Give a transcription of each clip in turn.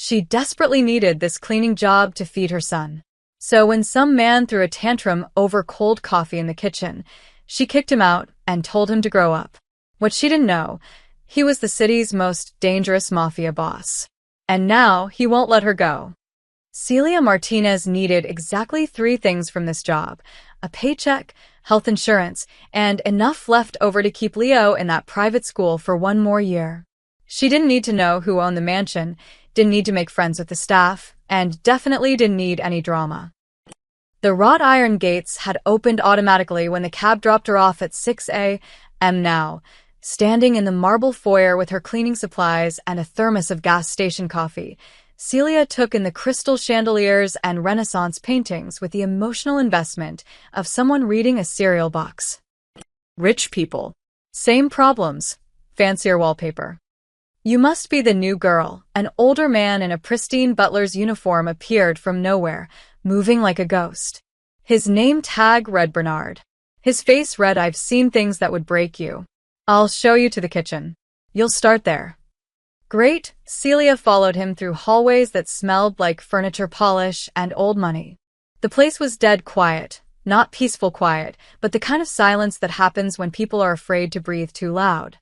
She desperately needed this cleaning job to feed her son. So when some man threw a tantrum over cold coffee in the kitchen, she kicked him out and told him to grow up. What she didn't know, he was the city's most dangerous mafia boss. And now he won't let her go. Celia Martinez needed exactly 3 things from this job: a paycheck, health insurance, and enough left over to keep Leo in that private school for 1 more year. She didn't need to know who owned the mansion, didn't need to make friends with the staff, and definitely didn't need any drama. The wrought iron gates had opened automatically when the cab dropped her off at 6 a.m. now, standing in the marble foyer with her cleaning supplies and a thermos of gas station coffee. Celia took in the crystal chandeliers and Renaissance paintings with the emotional investment of someone reading a cereal box. Rich people. Same problems. Fancier wallpaper. You must be the new girl. An older man in a pristine butler's uniform appeared from nowhere, moving like a ghost. His name tag read Bernard. His face read, "I've seen things that would break you. I'll show you to the kitchen. You'll start there." Great. Celia followed him through hallways that smelled like furniture polish and old money. The place was dead quiet, not peaceful quiet, but the kind of silence that happens when people are afraid to breathe too loud.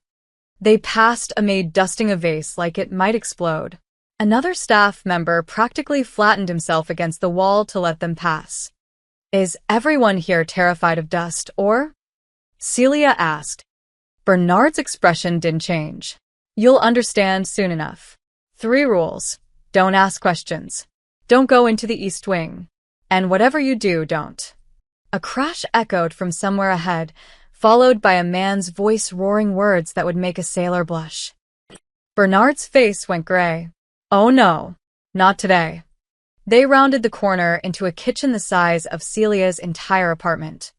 They passed a maid dusting a vase like it might explode. Another staff member practically flattened himself against the wall to let them pass. "Is everyone here terrified of dust, or?" Celia asked. Bernard's expression didn't change. "You'll understand soon enough. 3 rules. Don't ask questions. Don't go into the East Wing. And whatever you do, don't." A crash echoed from somewhere ahead, followed by a man's voice roaring words that would make a sailor blush. Bernard's face went gray. Oh no, not today. They rounded the corner into a kitchen the size of Celia's entire apartment.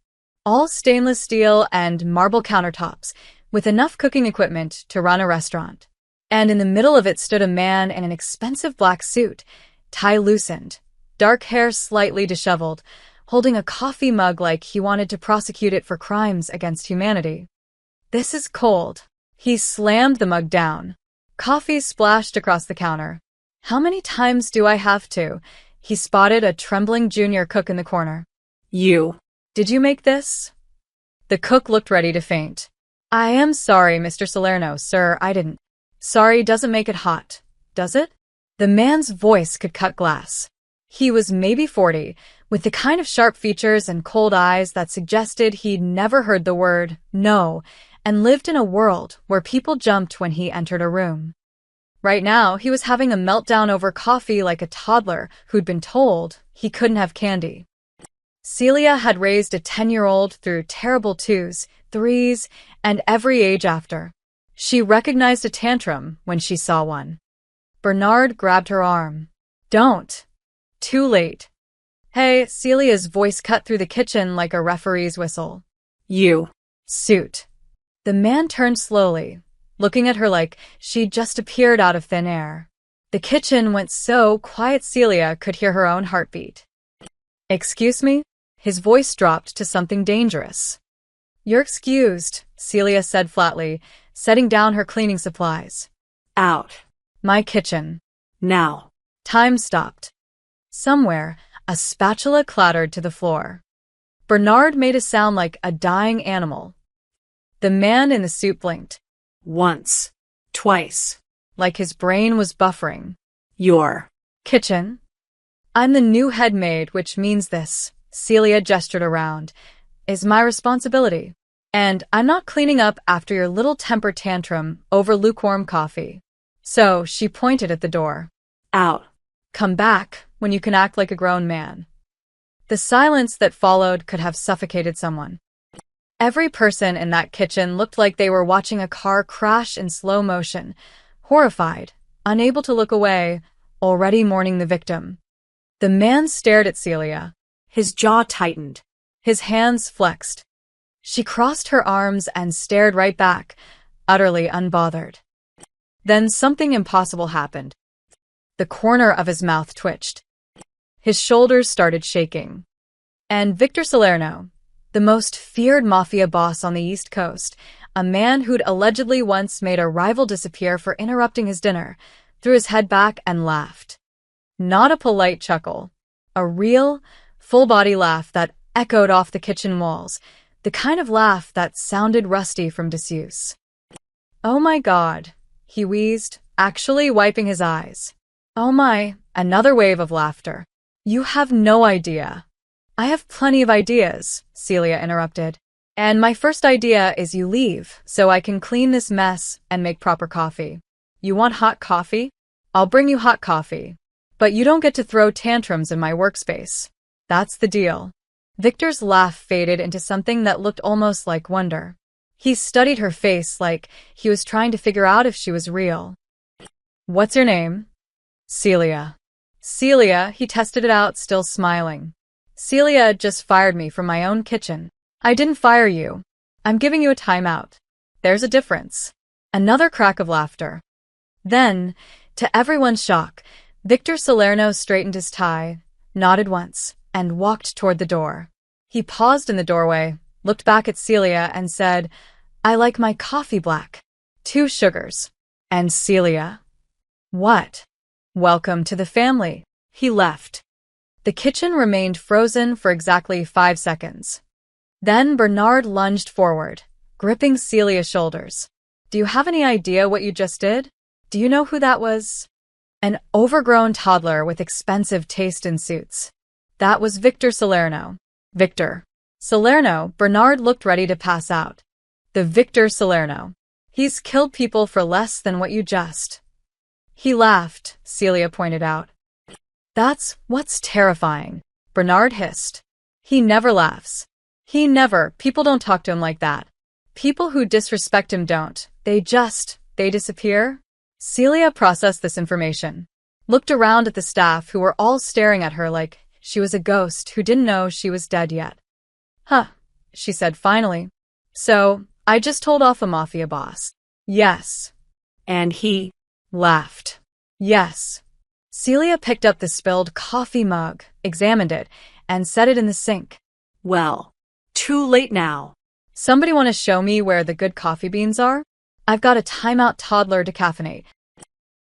All stainless steel and marble countertops, with enough cooking equipment to run a restaurant. And in the middle of it stood a man in an expensive black suit, tie loosened, dark hair slightly disheveled, holding a coffee mug like he wanted to prosecute it for crimes against humanity. "This is cold." He slammed the mug down. Coffee splashed across the counter. "How many times do I have to?" He spotted a trembling junior cook in the corner. "You. Did you make this?" The cook looked ready to faint. "I am sorry, Mr. Salerno, sir, I didn't." "Sorry doesn't make it hot, does it?" The man's voice could cut glass. He was maybe 40, with the kind of sharp features and cold eyes that suggested he'd never heard the word no, and lived in a world where people jumped when he entered a room. Right now, he was having a meltdown over coffee like a toddler who'd been told he couldn't have candy. Celia had raised a 10-year-old through terrible 2s, 3s, and every age after. She recognized a tantrum when she saw one. Bernard grabbed her arm. "Don't." Too late. "Hey," Celia's voice cut through the kitchen like a referee's whistle. "You." Suit. The man turned slowly, looking at her like she'd just appeared out of thin air. The kitchen went so quiet Celia could hear her own heartbeat. "Excuse me?" His voice dropped to something dangerous. "You're excused," Celia said flatly, setting down her cleaning supplies. "Out. My kitchen. Now." Time stopped. Somewhere, a spatula clattered to the floor. Bernard made a sound like a dying animal. The man in the suit blinked. Once. Twice. Like his brain was buffering. "Your kitchen?" "I'm the new head maid, which means this," Celia gestured around, "is my responsibility. And I'm not cleaning up after your little temper tantrum over lukewarm coffee." So she pointed at the door. "Out. Come back when you can act like a grown man." The silence that followed could have suffocated someone. Every person in that kitchen looked like they were watching a car crash in slow motion, horrified, unable to look away, already mourning the victim. The man stared at Celia. His jaw tightened. His hands flexed. She crossed her arms and stared right back, utterly unbothered. Then something impossible happened. The corner of his mouth twitched. His shoulders started shaking. And Victor Salerno, the most feared mafia boss on the East Coast, a man who'd allegedly once made a rival disappear for interrupting his dinner, threw his head back and laughed. Not a polite chuckle. A real, full-body laugh that echoed off the kitchen walls, the kind of laugh that sounded rusty from disuse. "Oh my God," he wheezed, actually wiping his eyes. "Oh my," another wave of laughter. "You have no idea." "I have plenty of ideas," Celia interrupted. "And my first idea is you leave, so I can clean this mess and make proper coffee. You want hot coffee? I'll bring you hot coffee. But you don't get to throw tantrums in my workspace. That's the deal." Victor's laugh faded into something that looked almost like wonder. He studied her face like he was trying to figure out if she was real. "What's your name?" "Celia." "Celia," he tested it out, still smiling. "Celia just fired me from my own kitchen." "I didn't fire you. I'm giving you a timeout. There's a difference." Another crack of laughter. Then, to everyone's shock, Victor Salerno straightened his tie, nodded once, and walked toward the door. He paused in the doorway, looked back at Celia, and said, "I like my coffee black. 2 sugars." And Celia, "What?" "Welcome to the family." He left. The kitchen remained frozen for exactly 5 seconds. Then Bernard lunged forward, gripping Celia's shoulders. "Do you have any idea what you just did? Do you know who that was?" "An overgrown toddler with expensive taste in suits. That was Victor Salerno." "Victor Salerno?" Bernard looked ready to pass out. "The Victor Salerno. He's killed people for less than what you just." "He laughed," Celia pointed out. "That's what's terrifying," Bernard hissed. "He never laughs. He never. People don't talk to him like that. People who disrespect him don't. They disappear." Celia processed this information, looked around at the staff who were all staring at her like she was a ghost who didn't know she was dead yet. "Huh," she said finally. "So, I just told off a mafia boss." "Yes." "And he laughed." "Yes." Celia picked up the spilled coffee mug, examined it, and set it in the sink. "Well, too late now." "Somebody want to show me where the good coffee beans are? I've got a timeout toddler decaffeinate."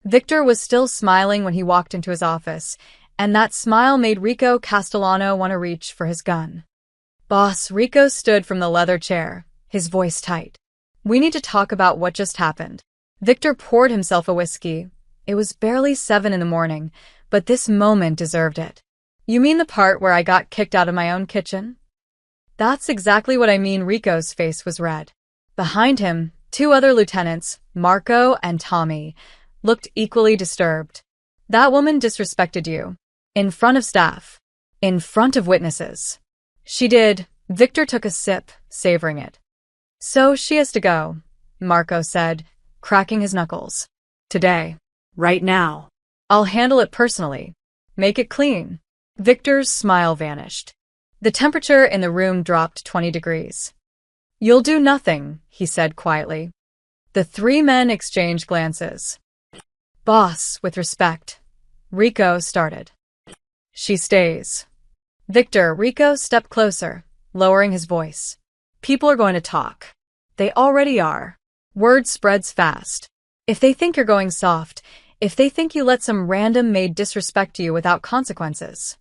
Victor was still smiling when he walked into his office, and that smile made Rico Castellano want to reach for his gun. "Boss," Rico stood from the leather chair, his voice tight. "We need to talk about what just happened." Victor poured himself a whiskey. It was barely 7 in the morning, but this moment deserved it. "You mean the part where I got kicked out of my own kitchen?" "That's exactly what I mean." Rico's face was red. Behind him, 2 other lieutenants, Marco and Tommy, looked equally disturbed. "That woman disrespected you. In front of staff. In front of witnesses." "She did." Victor took a sip, savoring it. "So she has to go," Marco said, cracking his knuckles. "Today. Right now." "I'll handle it personally. Make it clean." Victor's smile vanished. The temperature in the room dropped 20 degrees. "You'll do nothing," he said quietly. The 3 men exchanged glances. "Boss, with respect," Rico started. "She stays." "Victor," Rico stepped closer, lowering his voice. "People are going to talk. They already are. Word spreads fast. If they think you're going soft, if they think you let some random maid disrespect you without consequences,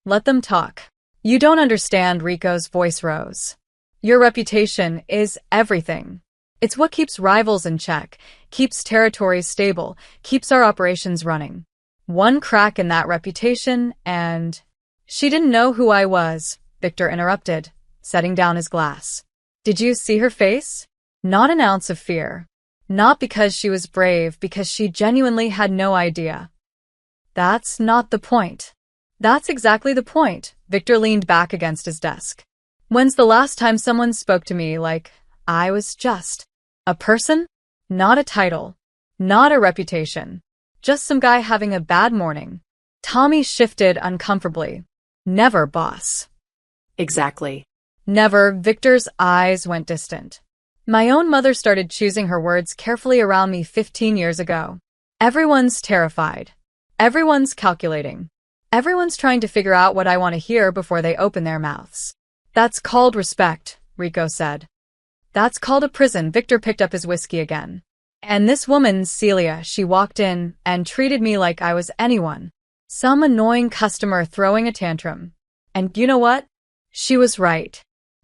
let them talk." "You don't understand." Rico's voice rose. "Your reputation is everything. It's what keeps rivals in check, keeps territories stable, keeps our operations running. One crack in that reputation and—" "She didn't know who I was," Victor interrupted, setting down his glass. "Did you see her face? Not an ounce of fear. Not because she was brave, because she genuinely had no idea." "That's not the point." "That's exactly the point." Victor leaned back against his desk. "When's the last time someone spoke to me like I was just a person? Not a title. Not a reputation. Just some guy having a bad morning." Tommy shifted uncomfortably. "Never, boss." "Exactly." "Never." Victor's eyes went distant. "My own mother started choosing her words carefully around me 15 years ago. Everyone's terrified. Everyone's calculating. Everyone's trying to figure out what I want to hear before they open their mouths. That's called respect," Rico said. "That's called a prison." Victor picked up his whiskey again. And this woman, Celia, she walked in and treated me like I was anyone. Some annoying customer throwing a tantrum. And you know what? She was right.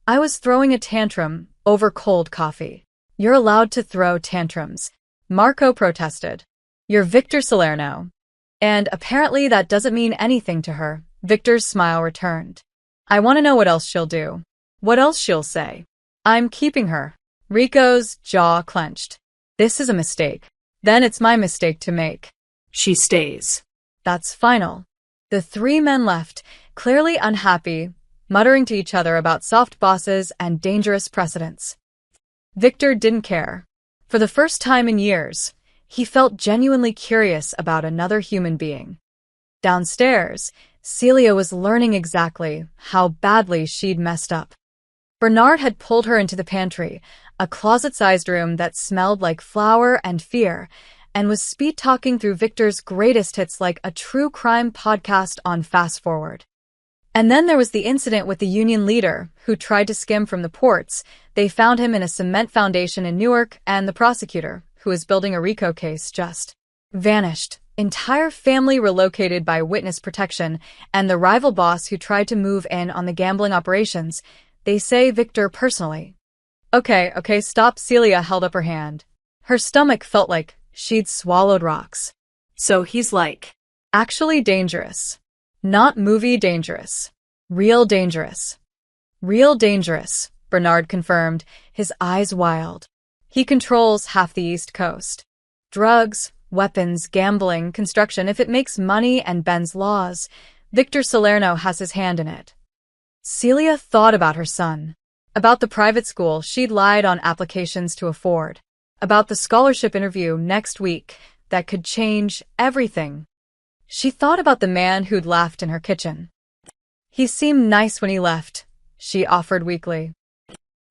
I was throwing a tantrum over cold coffee. You're allowed to throw tantrums, Marco protested. You're Victor Salerno. And apparently that doesn't mean anything to her. Victor's smile returned. I want to know what else she'll do. What else she'll say. I'm keeping her. Rico's jaw clenched. This is a mistake. Then it's my mistake to make. She stays. That's final. The three men left, clearly unhappy, muttering to each other about soft bosses and dangerous precedents. Victor didn't care. For the first time in years, he felt genuinely curious about another human being. Downstairs, Celia was learning exactly how badly she'd messed up. Bernard had pulled her into the pantry, a closet-sized room that smelled like flour and fear, and was speed-talking through Victor's greatest hits like a true crime podcast on Fast Forward. And then there was the incident with the union leader, who tried to skim from the ports. They found him in a cement foundation in Newark, and the prosecutor, who was building a RICO case, just vanished. Entire family relocated by witness protection, and the rival boss who tried to move in on the gambling operations. They say Victor personally. Okay, stop. Celia held up her hand. Her stomach felt like she'd swallowed rocks. So he's like, actually dangerous. Not movie dangerous. Real dangerous. Real dangerous, Bernard confirmed, his eyes wild. He controls half the East Coast. Drugs, weapons, gambling, construction. If it makes money and bends laws, Victor Salerno has his hand in it. Celia thought about her son. About the private school she'd lied on applications to afford. About the scholarship interview next week that could change everything. She thought about the man who'd laughed in her kitchen. He seemed nice when he left, she offered weakly.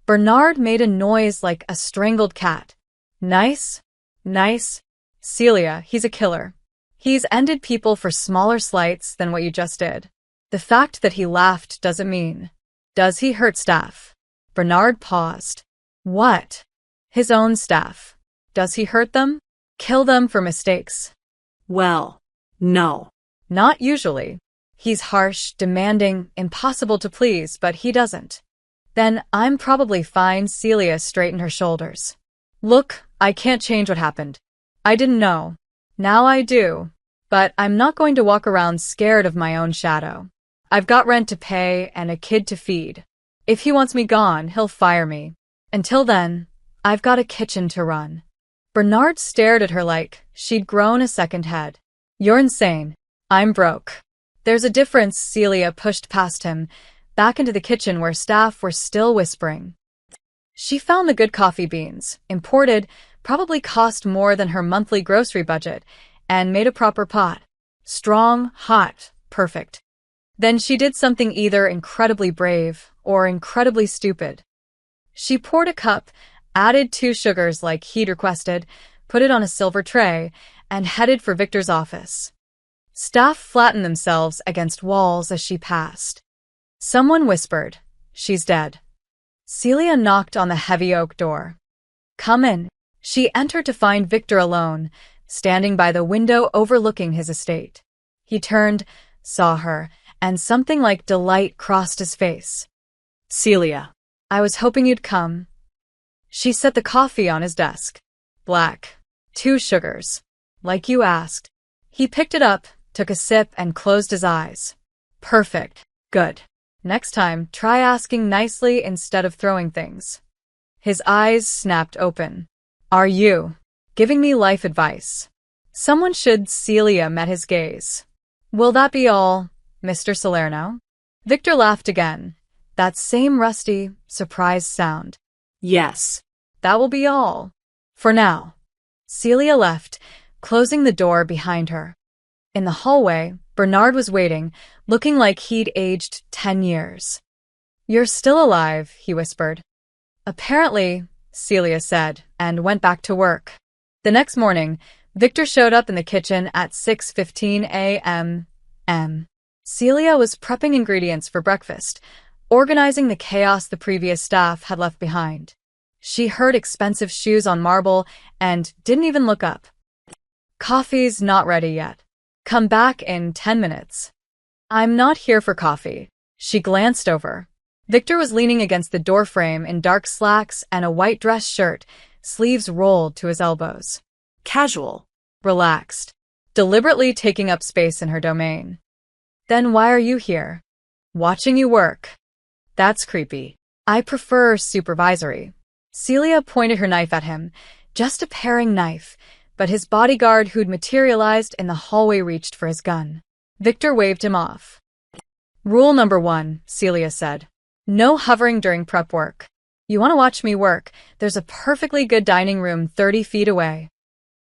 Bernard made a noise like a strangled cat. Nice? Nice? Celia, he's a killer. He's ended people for smaller slights than what you just did. The fact that he laughed doesn't mean. Does he hurt staff? Bernard paused. What? His own staff. Does he hurt them? Kill them for mistakes? Well, no. Not usually. He's harsh, demanding, impossible to please, but he doesn't. Then I'm probably fine. Celia straightened her shoulders. Look, I can't change what happened. I didn't know. Now I do. But I'm not going to walk around scared of my own shadow. I've got rent to pay and a kid to feed. If he wants me gone, he'll fire me. Until then, I've got a kitchen to run. Bernard stared at her like she'd grown a second head. You're insane. I'm broke. There's a difference. Celia pushed past him, back into the kitchen where staff were still whispering. She found the good coffee beans, imported, probably cost more than her monthly grocery budget, and made a proper pot. Strong, hot, perfect. Then she did something either incredibly brave or incredibly stupid. She poured a cup, added 2 sugars like he'd requested, put it on a silver tray, and headed for Victor's office. Staff flattened themselves against walls as she passed. Someone whispered, "She's dead." Celia knocked on the heavy oak door. "Come in." She entered to find Victor alone, standing by the window overlooking his estate. He turned, saw her, and something like delight crossed his face. Celia. I was hoping you'd come. She set the coffee on his desk. Black. 2 sugars. Like you asked. He picked it up, took a sip, and closed his eyes. Perfect. Good. Next time, try asking nicely instead of throwing things. His eyes snapped open. Are you giving me life advice? Someone should. Celia met his gaze. Will that be all, Mr. Salerno? Victor laughed again. That same rusty, surprised sound. Yes. That will be all. For now. Celia left, closing the door behind her. In the hallway, Bernard was waiting, looking like he'd aged 10 years. You're still alive, he whispered. Apparently, Celia said, and went back to work. The next morning, Victor showed up in the kitchen at 6:15 a.m. Celia was prepping ingredients for breakfast, organizing the chaos the previous staff had left behind. She heard expensive shoes on marble and didn't even look up. Coffee's not ready yet. Come back in 10 minutes. I'm not here for coffee. She glanced over. Victor was leaning against the doorframe in dark slacks and a white dress shirt, sleeves rolled to his elbows. Casual. Relaxed. Deliberately taking up space in her domain. Then why are you here? Watching you work. That's creepy. I prefer supervisory. Celia pointed her knife at him, just a paring knife, but his bodyguard who'd materialized in the hallway reached for his gun. Victor waved him off. Rule number 1, Celia said. No hovering during prep work. You want to watch me work? There's a perfectly good dining room 30 feet away.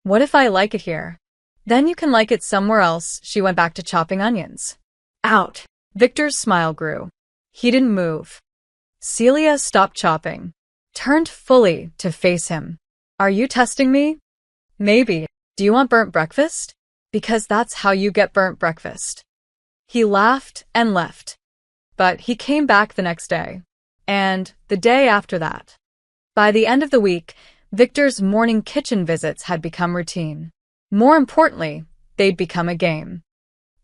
What if I like it here? Then you can like it somewhere else. She went back to chopping onions. Out. Victor's smile grew. He didn't move. Celia stopped chopping, turned fully to face him. Are you testing me? Maybe. Do you want burnt breakfast? Because that's how you get burnt breakfast. He laughed and left. But he came back the next day. And the day after that. By the end of the week, Victor's morning kitchen visits had become routine. More importantly, they'd become a game.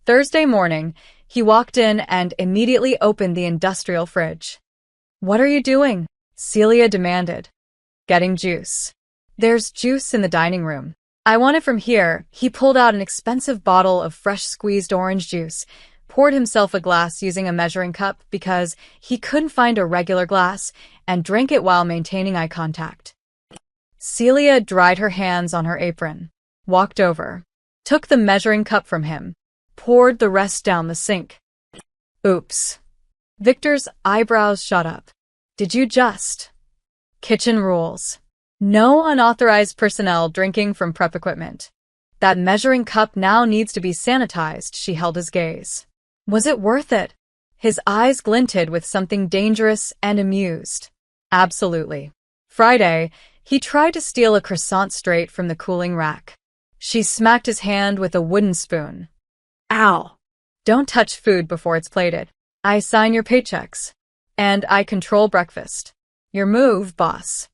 Thursday morning, he walked in and immediately opened the industrial fridge. What are you doing? Celia demanded. Getting juice. There's juice in the dining room. I want it from here. He pulled out an expensive bottle of fresh squeezed orange juice, poured himself a glass using a measuring cup because he couldn't find a regular glass, and drank it while maintaining eye contact. Celia dried her hands on her apron, walked over, took the measuring cup from him, poured the rest down the sink. Oops. Victor's eyebrows shot up. Did you just? Kitchen rules. No unauthorized personnel drinking from prep equipment. That measuring cup now needs to be sanitized. She held his gaze. Was it worth it? His eyes glinted with something dangerous and amused. Absolutely. Friday, he tried to steal a croissant straight from the cooling rack. She smacked his hand with a wooden spoon. Ow. Don't touch food before it's plated. I sign your paychecks. And I control breakfast. Your move, boss.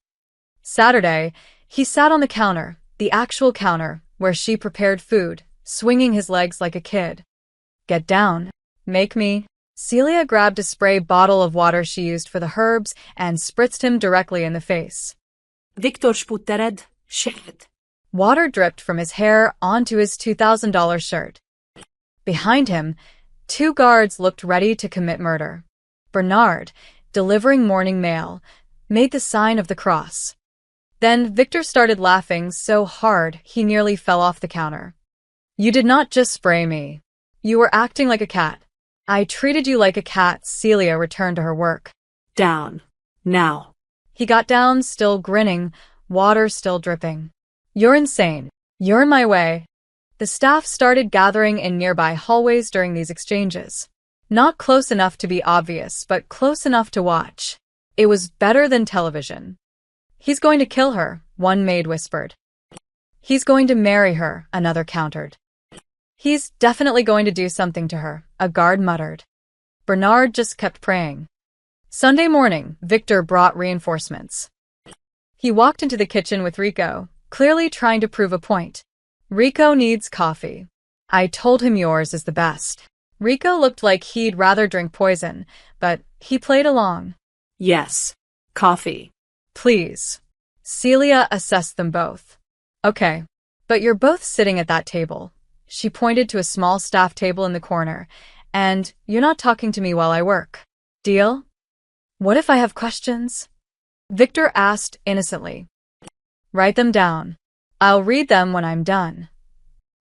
Saturday, he sat on the counter, the actual counter, where she prepared food, swinging his legs like a kid. Get down. Make me. Celia grabbed a spray bottle of water she used for the herbs and spritzed him directly in the face. Viktor sputtered, shit. Water dripped from his hair onto his $2,000 shirt. Behind him, 2 guards looked ready to commit murder. Bernard, delivering morning mail, made the sign of the cross. Then Victor started laughing so hard he nearly fell off the counter. You did not just spray me. You were acting like a cat. I treated you like a cat. Celia returned to her work. Down. Now. He got down, still grinning, water still dripping. You're insane. You're in my way. The staff started gathering in nearby hallways during these exchanges. Not close enough to be obvious, but close enough to watch. It was better than television. He's going to kill her, one maid whispered. He's going to marry her, another countered. He's definitely going to do something to her, a guard muttered. Bernard just kept praying. Sunday morning, Victor brought reinforcements. He walked into the kitchen with Rico, clearly trying to prove a point. Rico needs coffee. I told him yours is the best. Rico looked like he'd rather drink poison, but he played along. Yes. Coffee. Please. Celia assessed them both. Okay, but you're both sitting at that table. She pointed to a small staff table in the corner, and you're not talking to me while I work. Deal? What if I have questions? Victor asked innocently. Write them down. I'll read them when I'm done.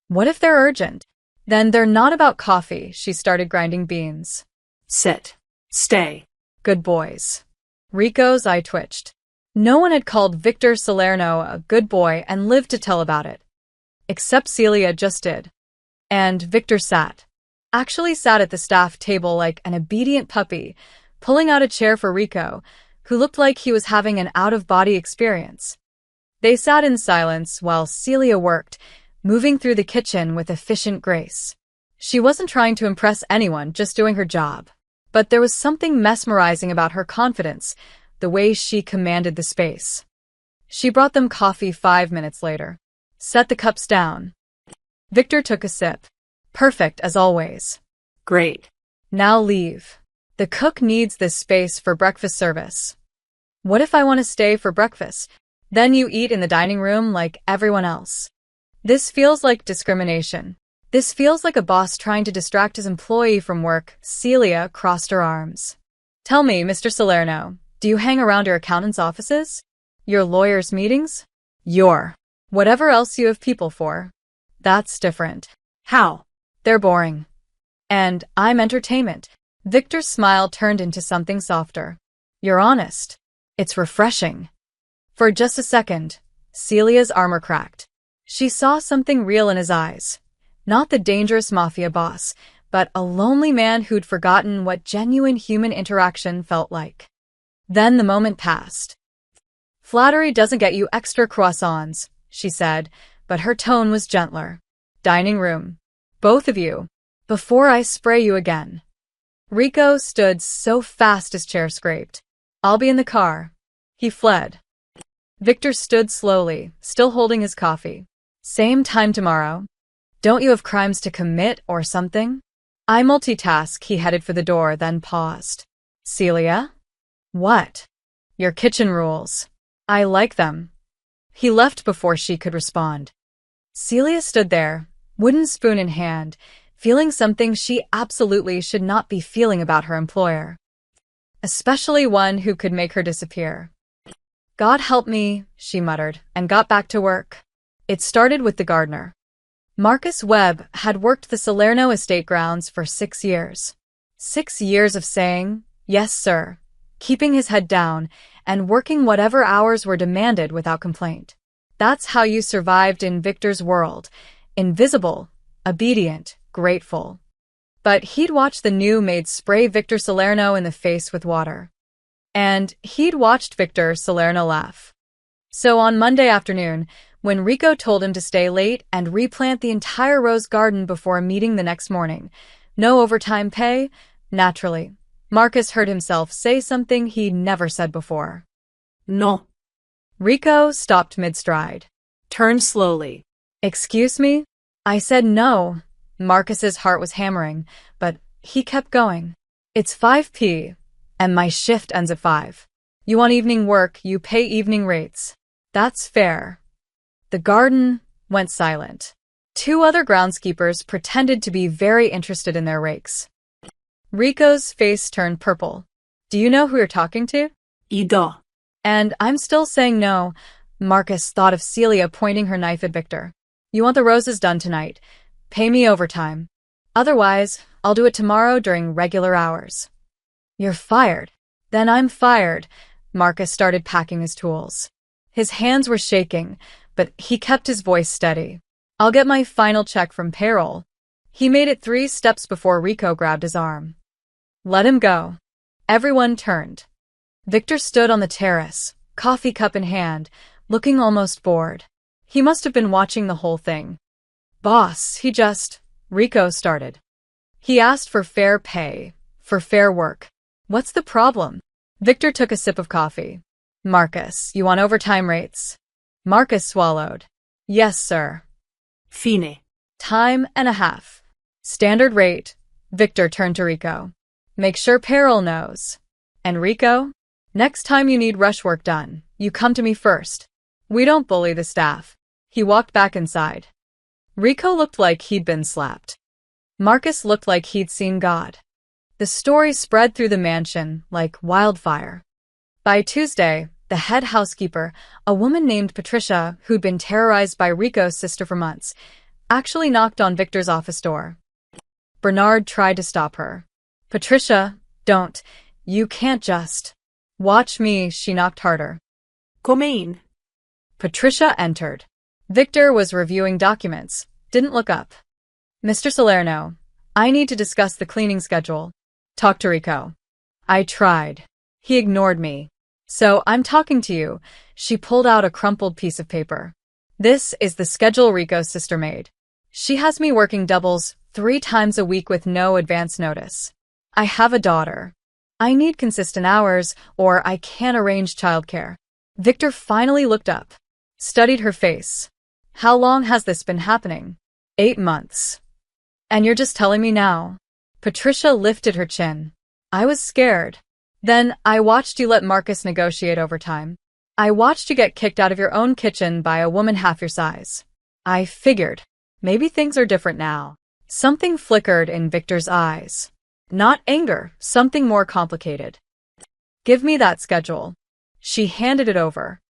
What if they're urgent? Then they're not about coffee. She started grinding beans. Sit. Stay. Good boys. Rico's eye twitched. No one had called Victor Salerno a good boy and lived to tell about it. Except Celia just did. And Victor actually sat at the staff table like an obedient puppy, pulling out a chair for Rico, who looked like he was having an out-of-body experience. They sat in silence while Celia worked, moving through the kitchen with efficient grace. She wasn't trying to impress anyone, just doing her job. But there was something mesmerizing about her confidence, the way she commanded the space. She brought them coffee 5 minutes later. Set the cups down. Victor took a sip. Perfect as always. Great. Now leave. The cook needs this space for breakfast service. What if I want to stay for breakfast? Then you eat in the dining room like everyone else. This feels like discrimination. This feels like a boss trying to distract his employee from work. Celia crossed her arms. Tell me, Mr. Salerno, do you hang around your accountant's offices? Your lawyer's meetings? Whatever else you have people for. That's different. How? They're boring. And I'm entertainment. Victor's smile turned into something softer. You're honest. It's refreshing. For just a second, Celia's armor cracked. She saw something real in his eyes. Not the dangerous mafia boss, but a lonely man who'd forgotten what genuine human interaction felt like. Then the moment passed. Flattery doesn't get you extra croissants, she said, but her tone was gentler. Dining room. Both of you. Before I spray you again. Rico stood so fast his chair scraped. I'll be in the car. He fled. Victor stood slowly, still holding his coffee. Same time tomorrow. Don't you have crimes to commit or something? I multitask. He headed for the door, then paused. Celia? What? Your kitchen rules. I like them. He left before she could respond. Celia stood there, wooden spoon in hand, feeling something she absolutely should not be feeling about her employer. Especially one who could make her disappear. God help me, she muttered, and got back to work. It started with the gardener. Marcus Webb had worked the Salerno estate grounds for 6 years. 6 years of saying, yes, sir, keeping his head down, and working whatever hours were demanded without complaint. That's how you survived in Victor's world. Invisible, obedient, grateful. But he'd watched the new maid spray Victor Salerno in the face with water. And he'd watched Victor Salerno laugh. So on Monday afternoon, when Rico told him to stay late and replant the entire rose garden before a meeting the next morning, no overtime pay, naturally, Marcus heard himself say something he'd never said before. No. Rico stopped mid-stride. Turn slowly. Excuse me? I said no. Marcus's heart was hammering, but he kept going. It's 5 p. and my shift ends at 5. You want evening work, you pay evening rates. That's fair. The garden went silent. 2 other groundskeepers pretended to be very interested in their rakes. Rico's face turned purple. Do you know who you're talking to? Ida. And I'm still saying no. Marcus thought of Celia pointing her knife at Victor. You want the roses done tonight. Pay me overtime. Otherwise, I'll do it tomorrow during regular hours. You're fired. Then I'm fired. Marcus started packing his tools. His hands were shaking, but he kept his voice steady. I'll get my final check from payroll. He made it 3 steps before Rico grabbed his arm. Let him go. Everyone turned. Victor stood on the terrace, coffee cup in hand, looking almost bored. He must have been watching the whole thing. Boss, Rico started. He asked for fair pay, for fair work. What's the problem? Victor took a sip of coffee. Marcus, you want overtime rates? Marcus swallowed. Yes, sir. Fine. Time and a half. Standard rate. Victor turned to Rico. Make sure payroll knows. And Rico? Next time you need rush work done, you come to me first. We don't bully the staff. He walked back inside. Rico looked like he'd been slapped. Marcus looked like he'd seen God. The story spread through the mansion like wildfire. By Tuesday, the head housekeeper, a woman named Patricia, who'd been terrorized by Rico's sister for months, actually knocked on Victor's office door. Bernard tried to stop her. Patricia, don't. You can't just. Watch me, she knocked harder. Come in. Patricia entered. Victor was reviewing documents, didn't look up. Mr. Salerno, I need to discuss the cleaning schedule. Talk to Rico. I tried. He ignored me. So I'm talking to you. She pulled out a crumpled piece of paper. This is the schedule Rico's sister made. She has me working doubles 3 times a week with no advance notice. I have a daughter. I need consistent hours, or I can't arrange childcare. Victor finally looked up, studied her face. How long has this been happening? 8 months. And you're just telling me now? Patricia lifted her chin. I was scared. Then I watched you let Marcus negotiate overtime. I watched you get kicked out of your own kitchen by a woman half your size. I figured, maybe things are different now. Something flickered in Victor's eyes. Not anger, something more complicated. Give me that schedule. She handed it over.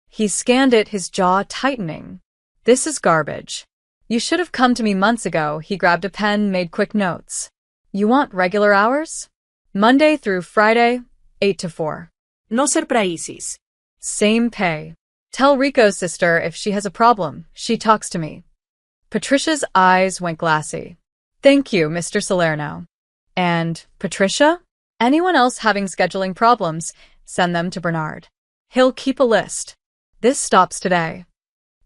He scanned it, his jaw tightening. This is garbage. You should have come to me months ago. He grabbed a pen, made quick notes. You want regular hours? Monday through Friday, 8 to 4. No surprises. Same pay. Tell Rico's sister if she has a problem, she talks to me. Patricia's eyes went glassy. Thank you, Mr. Salerno. And, Patricia? Anyone else having scheduling problems, send them to Bernard. He'll keep a list. This stops today.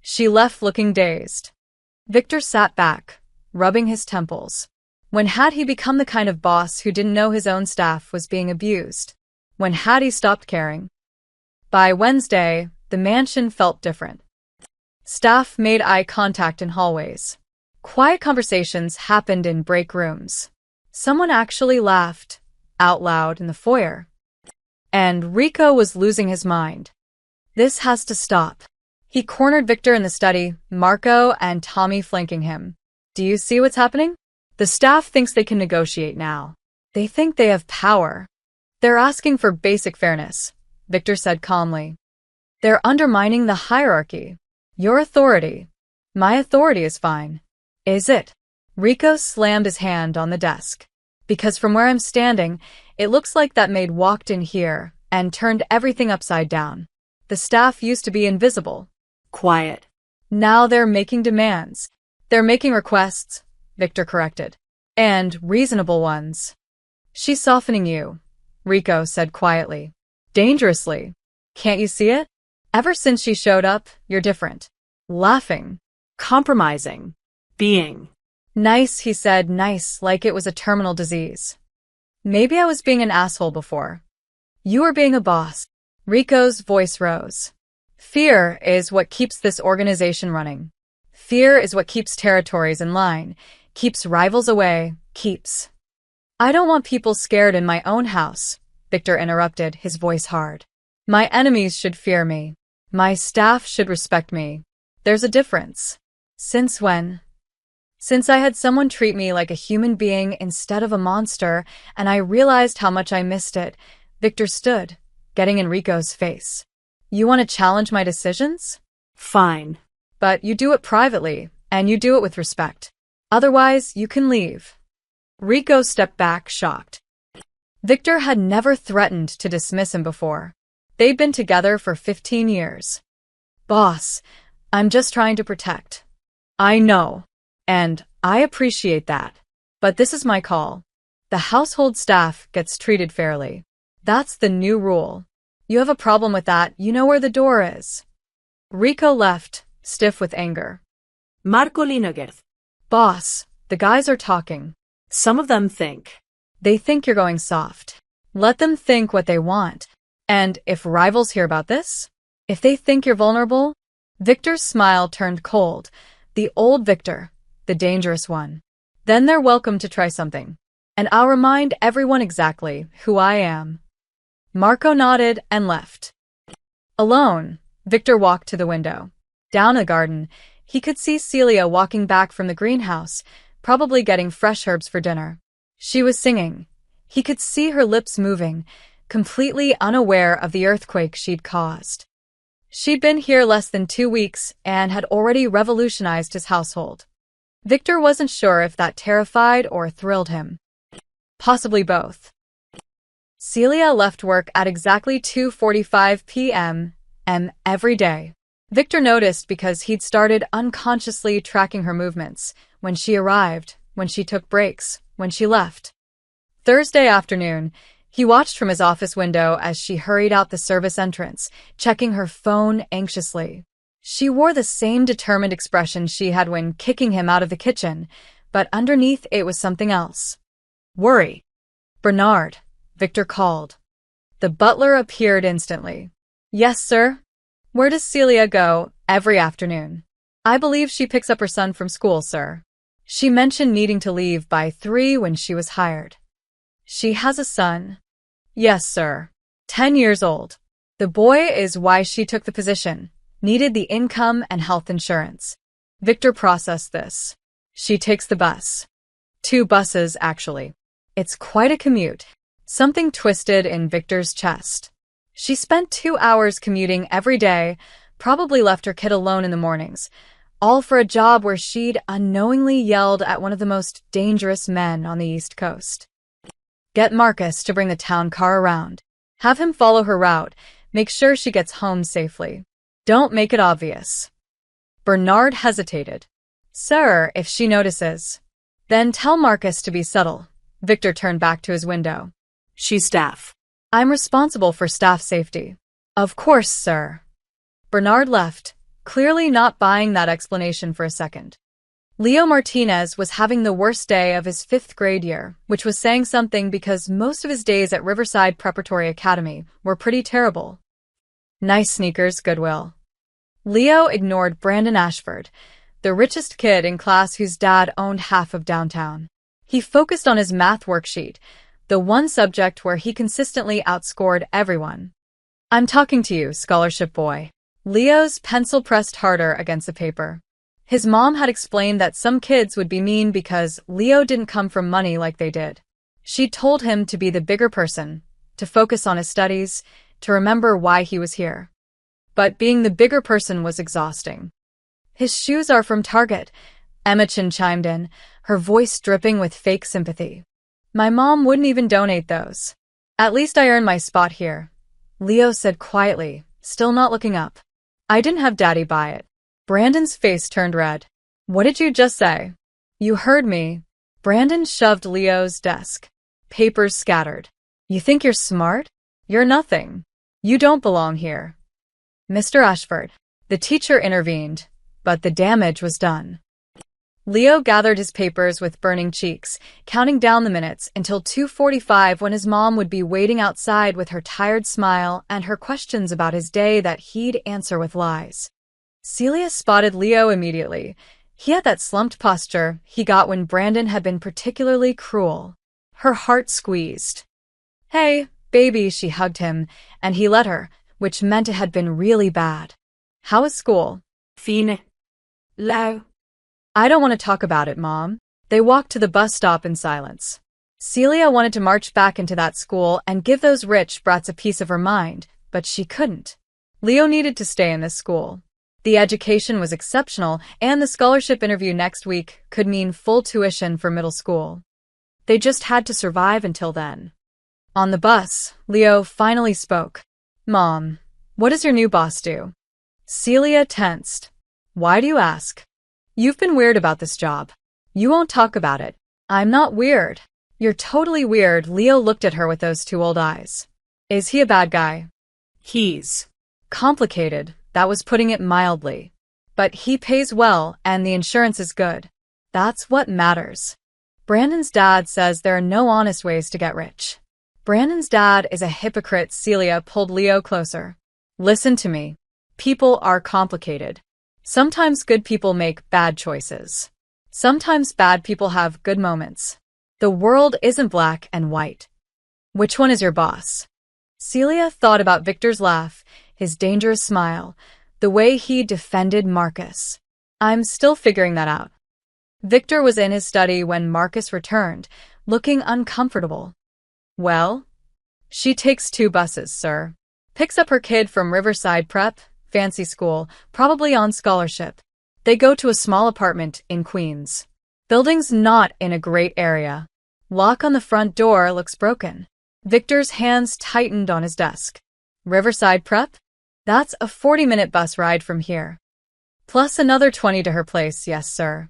She left looking dazed. Victor sat back, rubbing his temples. When had he become the kind of boss who didn't know his own staff was being abused? When had he stopped caring? By Wednesday, the mansion felt different. Staff made eye contact in hallways. Quiet conversations happened in break rooms. Someone actually laughed, out loud in the foyer. And Rico was losing his mind. This has to stop. He cornered Victor in the study, Marco and Tommy flanking him. Do you see what's happening? The staff thinks they can negotiate now. They think they have power. They're asking for basic fairness, Victor said calmly. They're undermining the hierarchy. Your authority. My authority is fine. Is it? Rico slammed his hand on the desk. Because from where I'm standing, it looks like that maid walked in here and turned everything upside down. The staff used to be invisible. Quiet. Now they're making demands. They're making requests, Victor corrected. And reasonable ones. She's softening you, Rico said quietly. Dangerously. Can't you see it? Ever since she showed up, you're different. Laughing. Compromising. Being. Nice, he said, nice, like it was a terminal disease. Maybe I was being an asshole before. You were being a boss. Rico's voice rose. Fear is what keeps this organization running. Fear is what keeps territories in line, keeps rivals away, keeps. I don't want people scared in my own house, Victor interrupted, his voice hard. My enemies should fear me. My staff should respect me. There's a difference. Since when? Since I had someone treat me like a human being instead of a monster, and I realized how much I missed it, Victor stood, getting in Rico's face. You want to challenge my decisions? Fine. But you do it privately, and you do it with respect. Otherwise, you can leave. Rico stepped back, shocked. Victor had never threatened to dismiss him before. They'd been together for 15 years. Boss, I'm just trying to protect. I know. And I appreciate that. But this is my call. The household staff gets treated fairly. That's the new rule. You have a problem with that, you know where the door is. Rico left, stiff with anger. Marco Linegerth. Boss, the guys are talking. Some of them think. They think you're going soft. Let them think what they want. And if rivals hear about this? If they think you're vulnerable? Victor's smile turned cold. The old Victor, the dangerous one. Then they're welcome to try something. And I'll remind everyone exactly who I am. Marco nodded and left. Alone, Victor walked to the window. Down the garden, he could see Celia walking back from the greenhouse, probably getting fresh herbs for dinner. She was singing. He could see her lips moving, completely unaware of the earthquake she'd caused. She'd been here less than 2 weeks and had already revolutionized his household. Victor wasn't sure if that terrified or thrilled him. Possibly both. Celia left work at exactly 2:45 p.m. every day. Victor noticed because he'd started unconsciously tracking her movements, when she arrived, when she took breaks, when she left. Thursday afternoon, he watched from his office window as she hurried out the service entrance, checking her phone anxiously. She wore the same determined expression she had when kicking him out of the kitchen, but underneath it was something else. Worry. Bernard, Victor called. The butler appeared instantly. Yes, sir. Where does Celia go every afternoon? I believe she picks up her son from school, sir. She mentioned needing to leave by 3 when she was hired. She has a son? Yes, sir. 10 years old. The boy is why she took the position. Needed the income and health insurance. Victor processed this. She takes the bus. 2 buses, actually. It's quite a commute. Something twisted in Victor's chest. She spent 2 hours commuting every day, probably left her kid alone in the mornings, all for a job where she'd unknowingly yelled at one of the most dangerous men on the East Coast. Get Marcus to bring the town car around. Have him follow her route. Make sure she gets home safely. Don't make it obvious. Bernard hesitated. Sir, if she notices. Then tell Marcus to be subtle. Victor turned back to his window. She's staff. I'm responsible for staff safety. Of course, sir. Bernard left, clearly not buying that explanation for a second. Leo Martinez was having the worst day of his 5th grade year, which was saying something because most of his days at Riverside Preparatory Academy were pretty terrible. Nice sneakers, Goodwill. Leo ignored Brandon Ashford, the richest kid in class whose dad owned half of downtown. He focused on his math worksheet, the one subject where he consistently outscored everyone. I'm talking to you, scholarship boy. Leo's pencil pressed harder against the paper. His mom had explained that some kids would be mean because Leo didn't come from money like they did. She told him to be the bigger person, to focus on his studies, to remember why he was here. But being the bigger person was exhausting. His shoes are from Target, Emma Chin chimed in, her voice dripping with fake sympathy. My mom wouldn't even donate those. At least I earned my spot here, Leo said quietly, still not looking up. I didn't have Daddy buy it. Brandon's face turned red. What did you just say? You heard me. Brandon shoved Leo's desk. Papers scattered. You think you're smart? You're nothing. You don't belong here. Mr. Ashford. The teacher intervened, but the damage was done. Leo gathered his papers with burning cheeks, counting down the minutes until 2:45 when his mom would be waiting outside with her tired smile and her questions about his day that he'd answer with lies. Celia spotted Leo immediately. He had that slumped posture he got when Brandon had been particularly cruel. Her heart squeezed. Hey, baby, she hugged him, and he let her, which meant it had been really bad. How is school? Fine. Low. I don't want to talk about it, Mom. They walked to the bus stop in silence. Celia wanted to march back into that school and give those rich brats a piece of her mind, but she couldn't. Leo needed to stay in this school. The education was exceptional, and the scholarship interview next week could mean full tuition for middle school. They just had to survive until then. On the bus, Leo finally spoke. Mom, what does your new boss do? Celia tensed. Why do you ask? You've been weird about this job. You won't talk about it. I'm not weird. You're totally weird. Leo looked at her with those 2 old eyes. Is he a bad guy? He's complicated. That was putting it mildly. But he pays well and the insurance is good. That's what matters. Brandon's dad says there are no honest ways to get rich. Brandon's dad is a hypocrite. Celia pulled Leo closer. Listen to me. People are complicated. Sometimes good people make bad choices. Sometimes bad people have good moments. The world isn't black and white. Which one is your boss? Celia thought about Victor's laugh, his dangerous smile, the way he defended Marcus. I'm still figuring that out. Victor was in his study when Marcus returned, looking uncomfortable. Well? She takes 2 buses, sir. Picks up her kid from Riverside Prep, fancy school, probably on scholarship. They go to a small apartment in Queens. Building's not in a great area. Lock on the front door looks broken. Victor's hands tightened on his desk. Riverside Prep? That's a 40-minute bus ride from here. Plus another 20 to her place, yes, sir.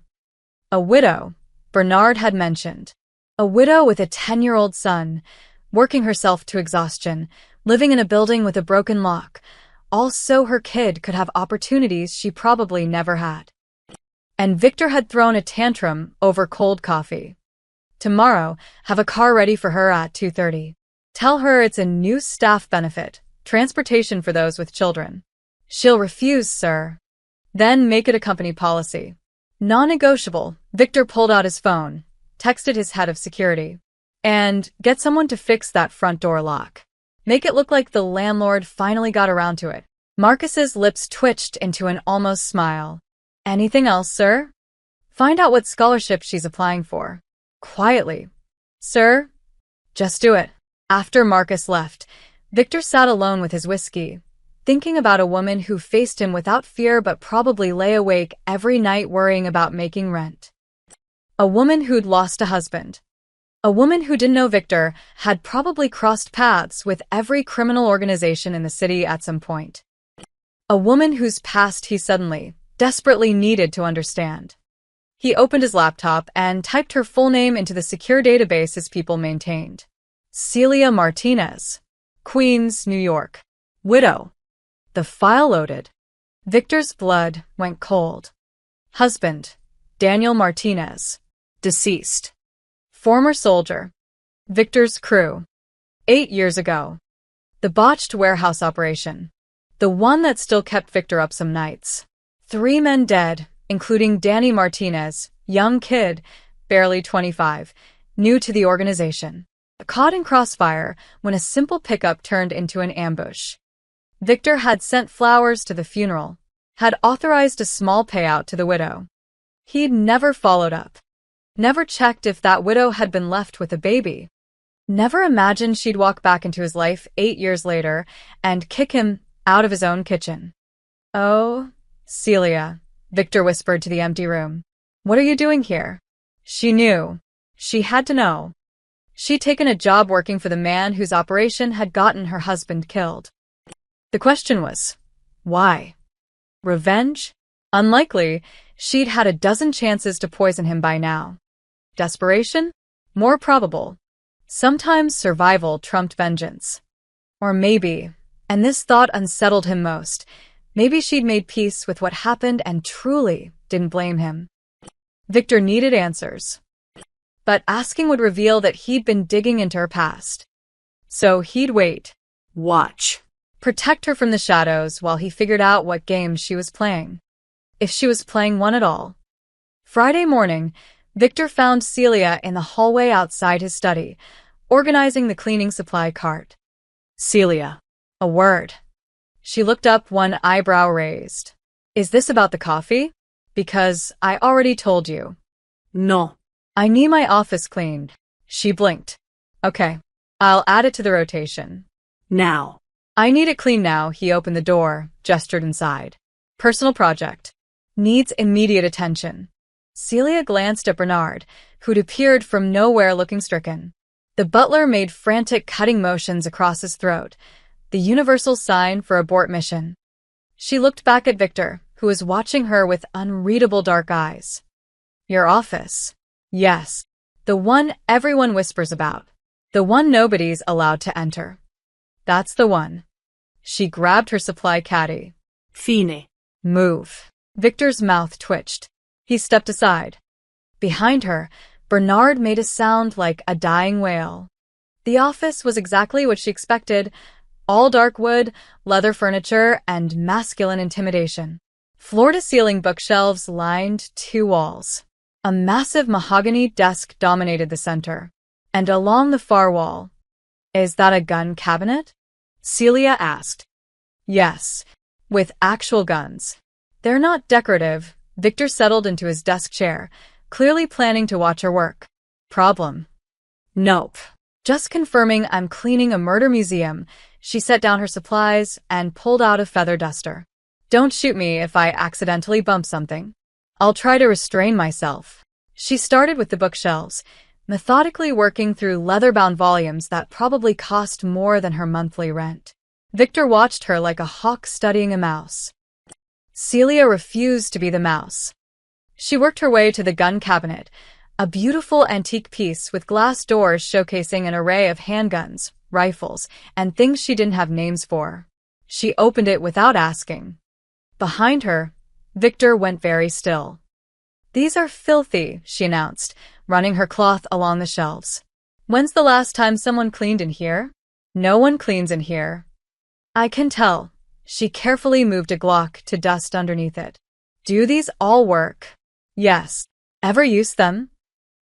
A widow, Bernard had mentioned. A widow with a 10-year-old son, working herself to exhaustion, living in a building with a broken lock, all so her kid could have opportunities she probably never had. And Victor had thrown a tantrum over cold coffee. Tomorrow, have a car ready for her at 2:30. Tell her it's a new staff benefit, transportation for those with children. She'll refuse, sir. Then make it a company policy. Non-negotiable. Victor pulled out his phone, texted his head of security. And get someone to fix that front door lock. Make it look like the landlord finally got around to it. Marcus's lips twitched into an almost smile. Anything else, sir? Find out what scholarship she's applying for. Quietly. Sir? Just do it. After Marcus left, Victor sat alone with his whiskey, thinking about a woman who faced him without fear but probably lay awake every night worrying about making rent. A woman who'd lost a husband. A woman who didn't know Victor had probably crossed paths with every criminal organization in the city at some point. A woman whose past he suddenly, desperately needed to understand. He opened his laptop and typed her full name into the secure database his people maintained. Celia Martinez. Queens, New York. Widow. The file loaded. Victor's blood went cold. Husband. Daniel Martinez. Deceased. Former soldier. Victor's crew. 8 years ago. The botched warehouse operation. The one that still kept Victor up some nights. 3 men dead, including Danny Martinez, young kid, barely 25, new to the organization. Caught in crossfire when a simple pickup turned into an ambush. Victor had sent flowers to the funeral, had authorized a small payout to the widow. He'd never followed up. Never checked if that widow had been left with a baby. Never imagined she'd walk back into his life 8 years later and kick him out of his own kitchen. Oh, Celia, Victor whispered to the empty room. What are you doing here? She knew. She had to know. She'd taken a job working for the man whose operation had gotten her husband killed. The question was, why? Revenge? Unlikely. She'd had a dozen chances to poison him by now. Desperation? More probable. Sometimes survival trumped vengeance. Or maybe, and this thought unsettled him most, maybe she'd made peace with what happened and truly didn't blame him. Victor needed answers. But asking would reveal that he'd been digging into her past. So he'd wait. Watch. Protect her from the shadows while he figured out what game she was playing. If she was playing one at all. Friday morning, Victor found Celia in the hallway outside his study, organizing the cleaning supply cart. Celia. A word. She looked up, one eyebrow raised. Is this about the coffee? Because I already told you. No. I need my office cleaned. She blinked. Okay. I'll add it to the rotation. Now. I need it clean now. He opened the door, gestured inside. Personal project. Needs immediate attention. Celia glanced at Bernard, who'd appeared from nowhere looking stricken. The butler made frantic cutting motions across his throat, the universal sign for abort mission. She looked back at Victor, who was watching her with unreadable dark eyes. Your office. Yes. The one everyone whispers about. The one nobody's allowed to enter. That's the one. She grabbed her supply caddy. Fine. Move. Victor's mouth twitched. He stepped aside. Behind her, Bernard made a sound like a dying whale. The office was exactly what she expected. All dark wood, leather furniture, and masculine intimidation. Floor-to-ceiling bookshelves lined 2 walls. A massive mahogany desk dominated the center. And along the far wall. Is that a gun cabinet? Celia asked. Yes, with actual guns. They're not decorative. Victor settled into his desk chair, clearly planning to watch her work. Problem? Nope. Just confirming I'm cleaning a murder museum. She set down her supplies and pulled out a feather duster. Don't shoot me if I accidentally bump something. I'll try to restrain myself. She started with the bookshelves, methodically working through leather-bound volumes that probably cost more than her monthly rent. Victor watched her like a hawk studying a mouse. Celia refused to be the mouse. She worked her way to the gun cabinet, a beautiful antique piece with glass doors showcasing an array of handguns, rifles, and things she didn't have names for. She opened it without asking. Behind her, Victor went very still. These are filthy, she announced, running her cloth along the shelves. When's the last time someone cleaned in here? No one cleans in here. I can tell. She carefully moved a Glock to dust underneath it. Do these all work? Yes. Ever use them?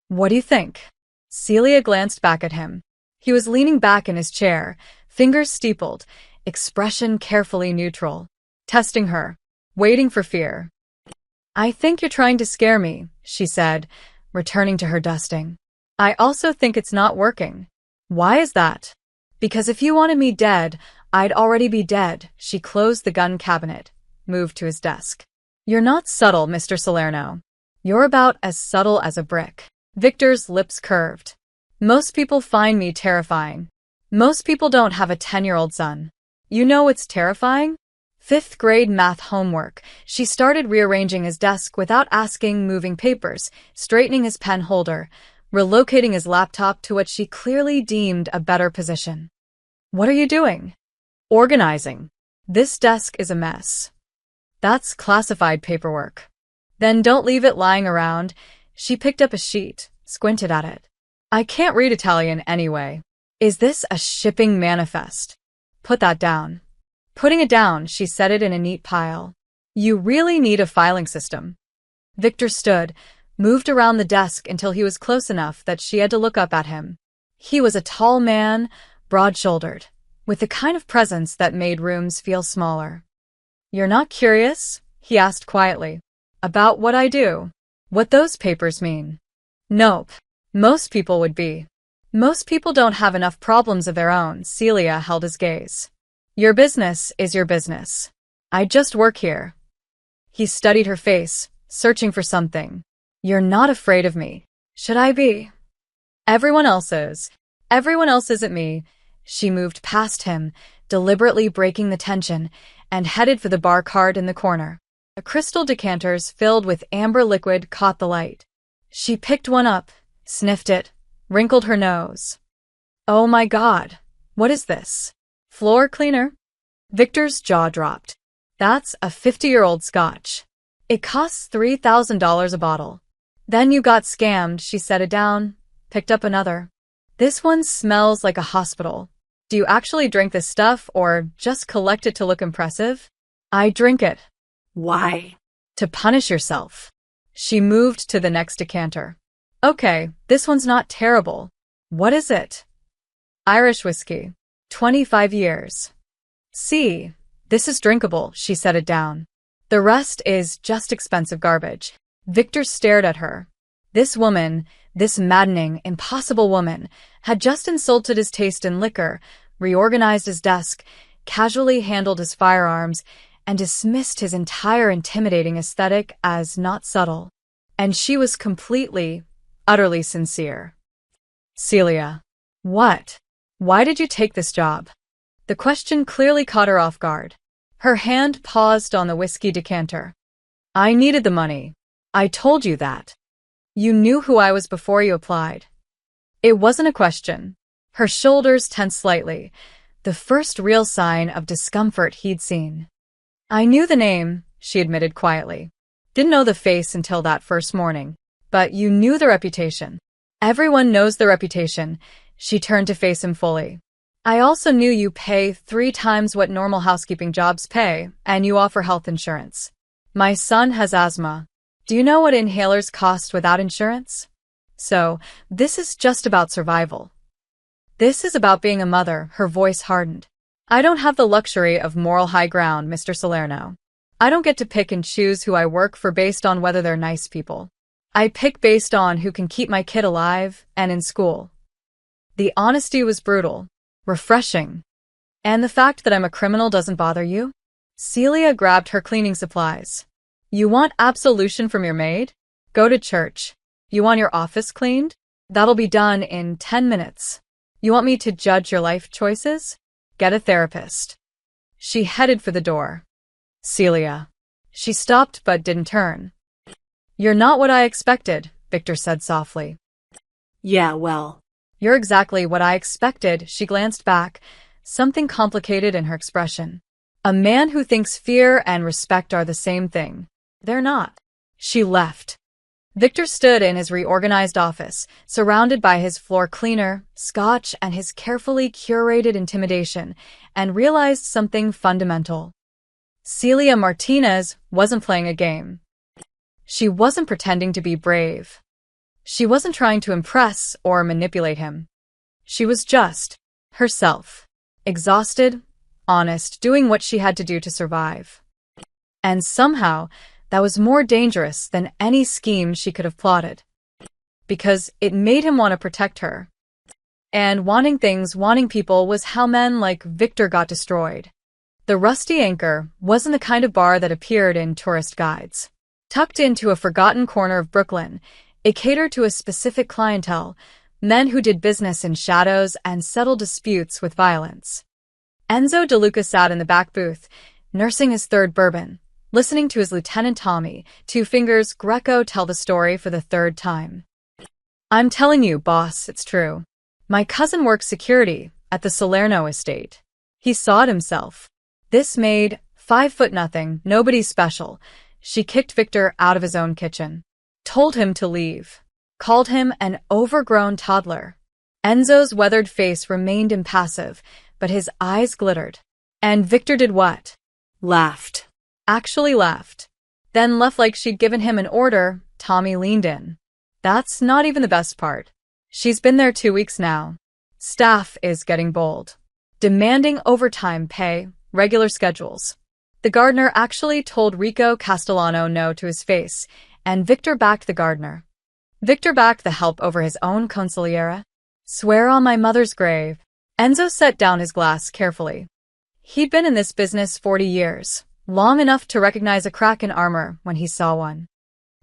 What do you think? Celia glanced back at him. He was leaning back in his chair, fingers steepled, expression carefully neutral. Testing her, waiting for fear. I think you're trying to scare me, she said, returning to her dusting. I also think it's not working. Why is that? Because if you wanted me dead, I'd already be dead. She closed the gun cabinet, moved to his desk. You're not subtle, Mr. Salerno. You're about as subtle as a brick. Victor's lips curved. Most people find me terrifying. Most people don't have a 10-year-old son. You know what's terrifying? 5th grade math homework. She started rearranging his desk without asking, moving papers, straightening his pen holder, relocating his laptop to what she clearly deemed a better position. What are you doing? Organizing. This desk is a mess. That's classified paperwork. Then don't leave it lying around. She picked up a sheet, squinted at it. I can't read Italian anyway. Is this a shipping manifest? Put that down. Putting it down, she set it in a neat pile. You really need a filing system. Victor stood, moved around the desk until he was close enough that she had to look up at him. He was a tall man, broad-shouldered, with the kind of presence that made rooms feel smaller. You're not curious? He asked quietly. About what I do? What those papers mean? Nope. Most people would be. Most people don't have enough problems of their own. Celia held his gaze. Your business is your business. I just work here. He studied her face, searching for something. You're not afraid of me. Should I be? Everyone else is. Everyone else isn't me. She moved past him, deliberately breaking the tension, and headed for the bar cart in the corner. The crystal decanters filled with amber liquid caught the light. She picked one up, sniffed it, wrinkled her nose. Oh my God, what is this? Floor cleaner? Victor's jaw dropped. That's a 50-year-old scotch. It costs $3,000 a bottle. Then you got scammed. She set it down, picked up another. This one smells like a hospital. Do you actually drink this stuff or just collect it to look impressive? I drink it. Why? To punish yourself. She moved to the next decanter. Okay, this one's not terrible. What is it? Irish whiskey. 25 years. See, this is drinkable. She set it down. The rest is just expensive garbage. Victor stared at her. This woman, this maddening, impossible woman, had just insulted his taste in liquor, reorganized his desk, casually handled his firearms, and dismissed his entire intimidating aesthetic as not subtle. And she was completely, utterly sincere. Celia. What? Why did you take this job? The question clearly caught her off guard. Her hand paused on the whiskey decanter. I needed the money. I told you that. You knew who I was before you applied. It wasn't a question. Her shoulders tensed slightly, the first real sign of discomfort he'd seen. I knew the name, she admitted quietly. Didn't know the face until that first morning, but you knew the reputation. Everyone knows the reputation. She turned to face him fully. I also knew you pay 3 times what normal housekeeping jobs pay, and you offer health insurance. My son has asthma. Do you know what inhalers cost without insurance? So, this is just about survival. This is about being a mother. Her voice hardened. I don't have the luxury of moral high ground, Mr. Salerno. I don't get to pick and choose who I work for based on whether they're nice people. I pick based on who can keep my kid alive and in school. The honesty was brutal, refreshing. And the fact that I'm a criminal doesn't bother you? Celia grabbed her cleaning supplies. You want absolution from your maid? Go to church. You want your office cleaned? That'll be done in 10 minutes. You want me to judge your life choices? Get a therapist. She headed for the door. Celia. She stopped but didn't turn. You're not what I expected, Victor said softly. Yeah, well. You're exactly what I expected. She glanced back, something complicated in her expression. A man who thinks fear and respect are the same thing. They're not. She left. Victor stood in his reorganized office, surrounded by his floor cleaner, scotch, and his carefully curated intimidation, and realized something fundamental. Celia Martinez wasn't playing a game. She wasn't pretending to be brave. She wasn't trying to impress or manipulate him. She was just herself, exhausted, honest, doing what she had to do to survive. And somehow, that was more dangerous than any scheme she could have plotted. Because it made him want to protect her. And wanting things, wanting people was how men like Victor got destroyed. The Rusty Anchor wasn't the kind of bar that appeared in tourist guides. Tucked into a forgotten corner of Brooklyn, it catered to a specific clientele, men who did business in shadows and settled disputes with violence. Enzo DeLuca sat in the back booth, nursing his third bourbon, listening to his Lieutenant Tommy, Two Fingers Greco, tell the story for the third time. "I'm telling you, boss, it's true. My cousin works security at the Salerno estate. He saw it himself. This maid, 5'0", nobody special. She kicked Victor out of his own kitchen. Told him to leave. Called him an overgrown toddler." Enzo's weathered face remained impassive, but his eyes glittered. And Victor did what? Laughed. Actually laughed. Then left like she'd given him an order. Tommy leaned in. "That's not even the best part. She's been there 2 weeks now. Staff is getting bold. Demanding overtime pay, regular schedules. The gardener actually told Rico Castellano no to his face, and Victor backed the gardener. Victor backed the help over his own consigliere. Swear on my mother's grave." Enzo set down his glass carefully. He'd been in this business 40 years. Long enough to recognize a crack in armor when he saw one.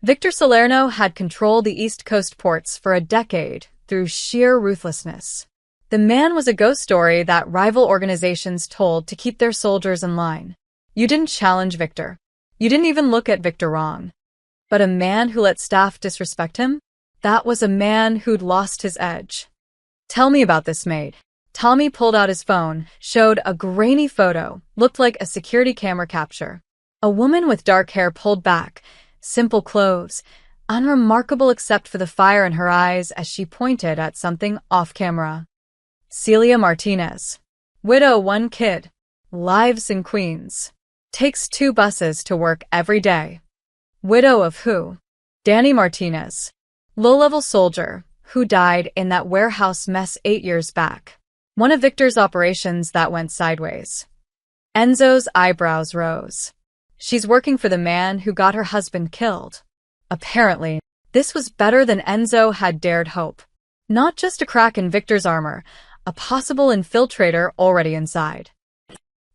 Victor Salerno had controlled the East Coast ports for a decade through sheer ruthlessness. The man was a ghost story that rival organizations told to keep their soldiers in line. You didn't challenge Victor. You didn't even look at Victor wrong. But a man who let staff disrespect him? That was a man who'd lost his edge. "Tell me about this maid." Tommy pulled out his phone, showed a grainy photo, looked like a security camera capture. A woman with dark hair pulled back, simple clothes, unremarkable except for the fire in her eyes as she pointed at something off-camera. Celia Martinez. Widow, 1 kid. Lives in Queens. Takes 2 buses to work every day. Widow of who? Danny Martinez. Low-level soldier, who died in that warehouse mess 8 years back. One of Victor's operations that went sideways. Enzo's eyebrows rose. She's working for the man who got her husband killed. Apparently, this was better than Enzo had dared hope. Not just a crack in Victor's armor, a possible infiltrator already inside.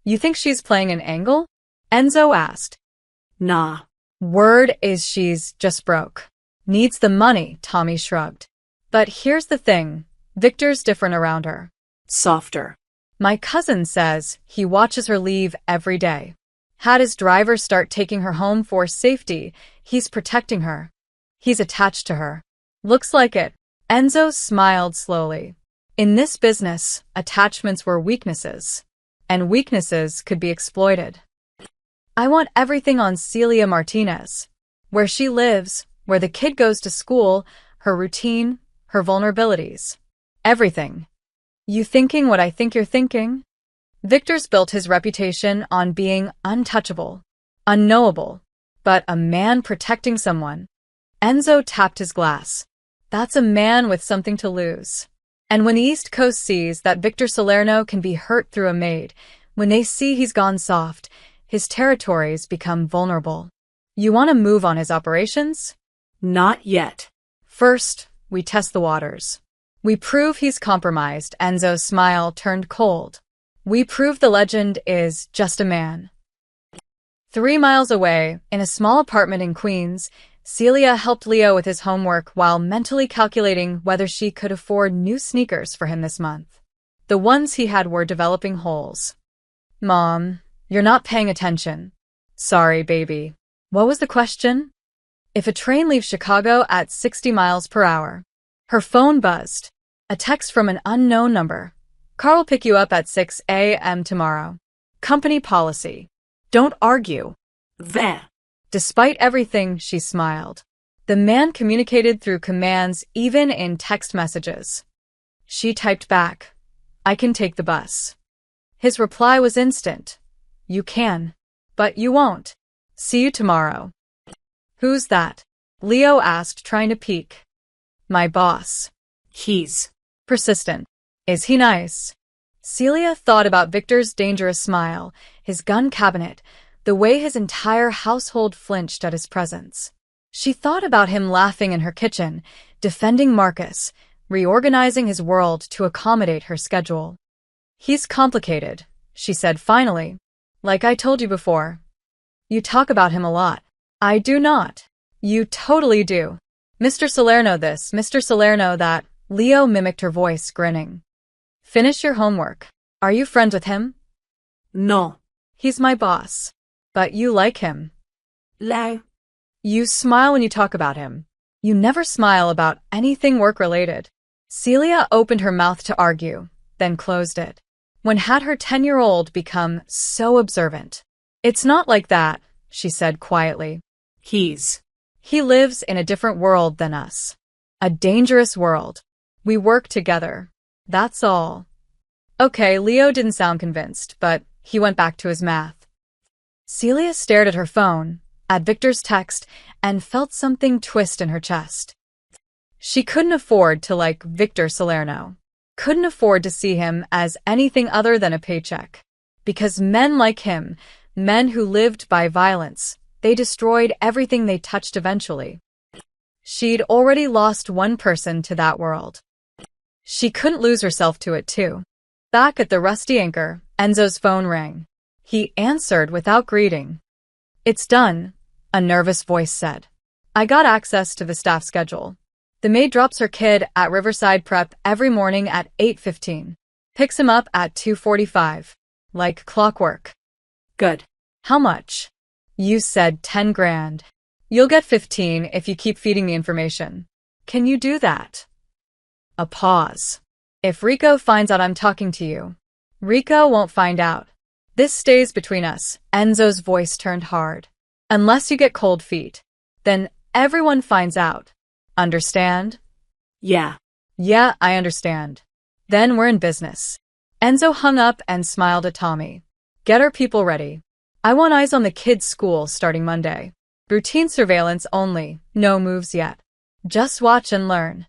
"You think she's playing an angle?" Enzo asked. Nah. "Word is she's just broke. Needs the money," Tommy shrugged. "But here's the thing, Victor's different around her. Softer. My cousin says he watches her leave every day. Had his driver start taking her home for safety. He's protecting her. He's attached to her. Looks like it." Enzo smiled slowly. In this business, attachments were weaknesses. And weaknesses could be exploited. "I want everything on Celia Martinez. Where she lives, where the kid goes to school, her routine, her vulnerabilities. Everything." "You thinking what I think you're thinking?" Victor's built his reputation on being untouchable, unknowable, but a man protecting someone. Enzo tapped his glass. That's a man with something to lose. And when the East Coast sees that Victor Salerno can be hurt through a maid, when they see he's gone soft, his territories become vulnerable. "You want to move on his operations?" Not yet. "First, we test the waters. We prove he's compromised." Enzo's smile turned cold. "We prove the legend is just a man." 3 miles away, in a small apartment in Queens, Celia helped Leo with his homework while mentally calculating whether she could afford new sneakers for him this month. The ones he had were developing holes. "Mom, you're not paying attention." "Sorry, baby. What was the question?" "If a train leaves Chicago at 60 miles per hour. Her phone buzzed. A text from an unknown number. "Carl will pick you up at 6 a.m. tomorrow. Company policy. Don't argue." There. Despite everything, she smiled. The man communicated through commands even in text messages. She typed back, "I can take the bus." His reply was instant. "You can. But you won't. See you tomorrow." "Who's that?" Leo asked, trying to peek. "My boss." He's Persistent. "Is he nice?" Celia thought about Victor's dangerous smile, his gun cabinet, the way his entire household flinched at his presence. She thought about him laughing in her kitchen, defending Marcus, reorganizing his world to accommodate her schedule. "He's complicated," she said finally. "Like I told you before. You talk about him a lot." "I do not." "You totally do. Mr. Salerno this, Mr. Salerno that." Leo mimicked her voice, grinning. "Finish your homework. Are you friends with him?" No. "He's my boss." "But you like him." Leo. "You smile when you talk about him. You never smile about anything work-related." Celia opened her mouth to argue, then closed it. When had her 10-year-old become so observant? "It's not like that," she said quietly. He lives in a different world than us. A dangerous world. We work together. That's all." Okay, Leo didn't sound convinced, but he went back to his math. Celia stared at her phone, at Victor's text, and felt something twist in her chest. She couldn't afford to like Victor Salerno. Couldn't afford to see him as anything other than a paycheck. Because men like him, men who lived by violence, they destroyed everything they touched eventually. She'd already lost one person to that world. She couldn't lose herself to it too. Back at the Rusty Anchor, Enzo's phone rang. He answered without greeting. "It's done," a nervous voice said. "I got access to the staff schedule. The maid drops her kid at Riverside Prep every morning at 8:15. Picks him up at 2:45. Like clockwork." Good. "How much?" "You said 10 grand. You'll get 15 if you keep feeding the information." "Can you do that?" A pause. "If Rico finds out I'm talking to you." "Rico won't find out. This stays between us." Enzo's voice turned hard. "Unless you get cold feet. Then everyone finds out. Understand?" Yeah. "Yeah, I understand." "Then we're in business." Enzo hung up and smiled at Tommy. "Get our people ready. I want eyes on the kids' school starting Monday. Routine surveillance only, no moves yet. Just watch and learn."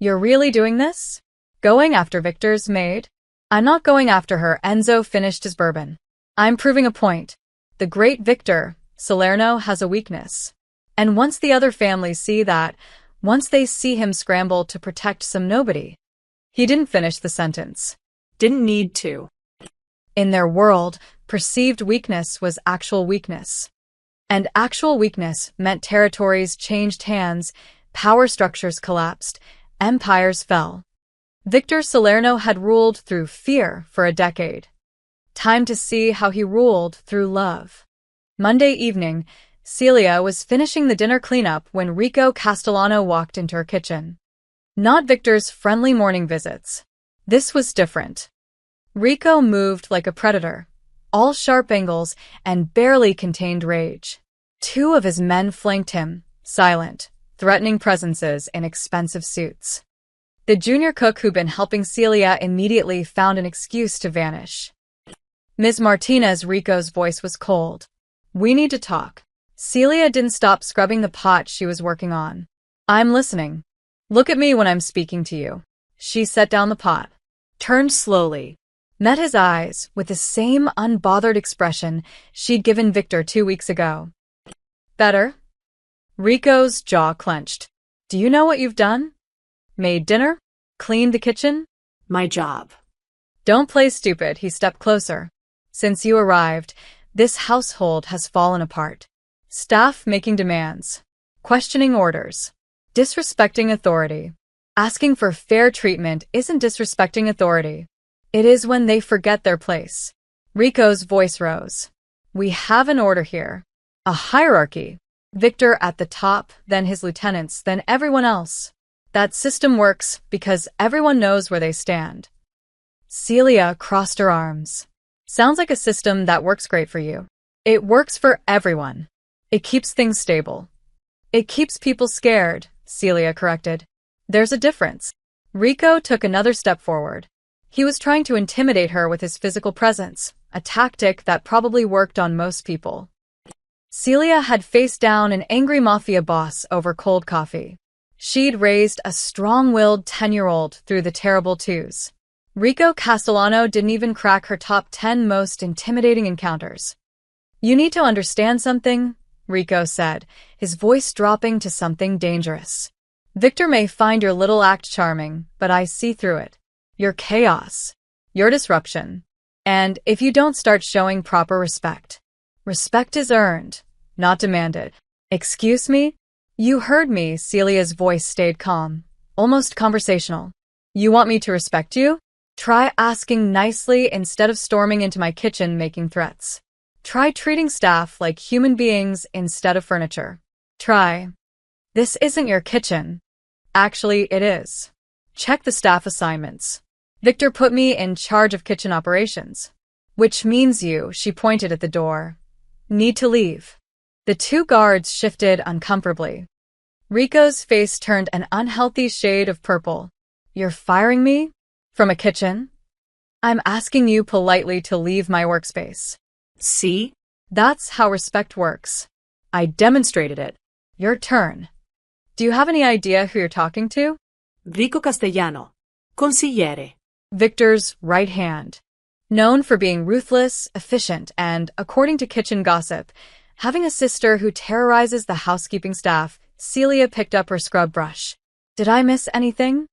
"You're really doing this? Going after Victor's maid?" "I'm not going after her." Enzo finished his bourbon. "I'm proving a point. The great Victor Salerno has a weakness. And once the other families see that, once they see him scramble to protect some nobody." He didn't finish the sentence. Didn't need to. In their world, perceived weakness was actual weakness. And actual weakness meant territories changed hands, power structures collapsed, empires fell. Victor Salerno had ruled through fear for a decade. Time to see how he ruled through love. Monday evening, Celia was finishing the dinner cleanup when Rico Castellano walked into her kitchen. Not Victor's friendly morning visits. This was different. Rico moved like a predator, all sharp angles and barely contained rage. Two of his men flanked him, silent, threatening presences in expensive suits. The junior cook who'd been helping Celia immediately found an excuse to vanish. "Ms. Martinez," Rico's voice was cold. "We need to talk." Celia didn't stop scrubbing the pot she was working on. "I'm listening. Look at me when I'm speaking to you." She set down the pot, turned slowly, met his eyes with the same unbothered expression she'd given Victor 2 weeks ago. "Better?" Rico's jaw clenched. "Do you know what you've done? Made dinner? Cleaned the kitchen?" My job. "Don't play stupid." He stepped closer. "Since you arrived, this household has fallen apart. Staff making demands, questioning orders, disrespecting authority. Asking for fair treatment isn't disrespecting authority. It is when they forget their place." Rico's voice rose. "We have an order here. A hierarchy. Victor at the top, then his lieutenants, then everyone else. That system works because everyone knows where they stand." Celia crossed her arms. "Sounds like a system that works great for you. It works for everyone. It keeps things stable. It keeps people scared, Celia corrected. There's a difference. Rico took another step forward. He was trying to intimidate her with his physical presence, a tactic that probably worked on most people. Celia had faced down an angry mafia boss over cold coffee. She'd raised a strong-willed 10-year-old through the terrible twos. Rico Castellano didn't even crack her top 10 most intimidating encounters. You need to understand something, Rico said, his voice dropping to something dangerous. Victor may find your little act charming, but I see through it. You're chaos. You're disruption. And if you don't start showing proper respect. Respect is earned, not demanded. Excuse me? You heard me, Celia's voice stayed calm, almost conversational. You want me to respect you? Try asking nicely instead of storming into my kitchen making threats. Try treating staff like human beings instead of furniture. Try. This isn't your kitchen. Actually, it is. Check the staff assignments. Victor put me in charge of kitchen operations. Which means you, she pointed at the door, need to leave. The two guards shifted uncomfortably. Rico's face turned an unhealthy shade of purple. You're firing me? From a kitchen? I'm asking you politely to leave my workspace. See? That's how respect works. I demonstrated it. Your turn. Do you have any idea who you're talking to? Rico Castellano, consigliere. Victor's right hand. Known for being ruthless, efficient, and, according to kitchen gossip, having a sister who terrorizes the housekeeping staff, Celia picked up her scrub brush. Did I miss anything?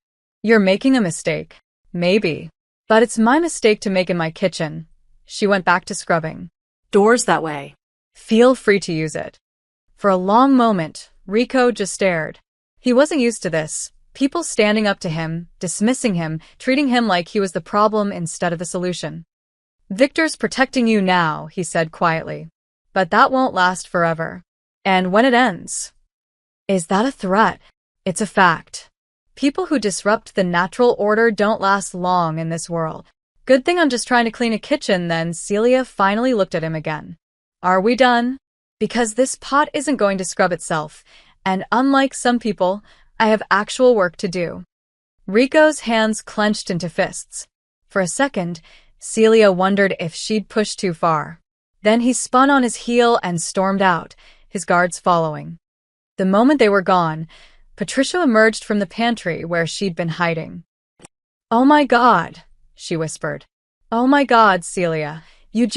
You're making a mistake. Maybe. But it's my mistake to make in my kitchen. She went back to scrubbing. Doors that way. Feel free to use it. For a long moment, Rico just stared. He wasn't used to this. People standing up to him, dismissing him, treating him like he was the problem instead of the solution. Victor's protecting you now, he said quietly. But that won't last forever. And when it ends. Is that a threat? It's a fact. People who disrupt the natural order don't last long in this world. Good thing I'm just trying to clean a kitchen then. Celia finally looked at him again. Are we done? Because this pot isn't going to scrub itself, and unlike some people, I have actual work to do. Rico's hands clenched into fists. For a second, Celia wondered if she'd pushed too far. Then he spun on his heel and stormed out, his guards following. The moment they were gone, Patricia emerged from the pantry where she'd been hiding. Oh my God, she whispered. Oh my God, Celia, you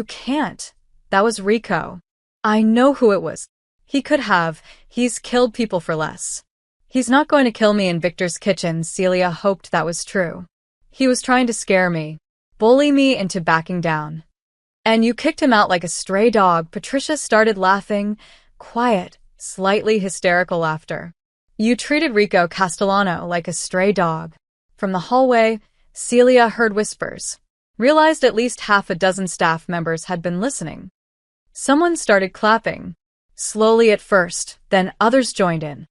can't. That was Rico. I know who it was. He's killed people for less. He's not going to kill me in Victor's kitchen. Celia hoped that was true. He was trying to scare me, bully me into backing down. And you kicked him out like a stray dog. Patricia started laughing, quiet, slightly hysterical laughter. You treated Rico Castellano like a stray dog. From the hallway, Celia heard whispers, realized at least half a dozen staff members had been listening. Someone started clapping, slowly at first, then others joined in.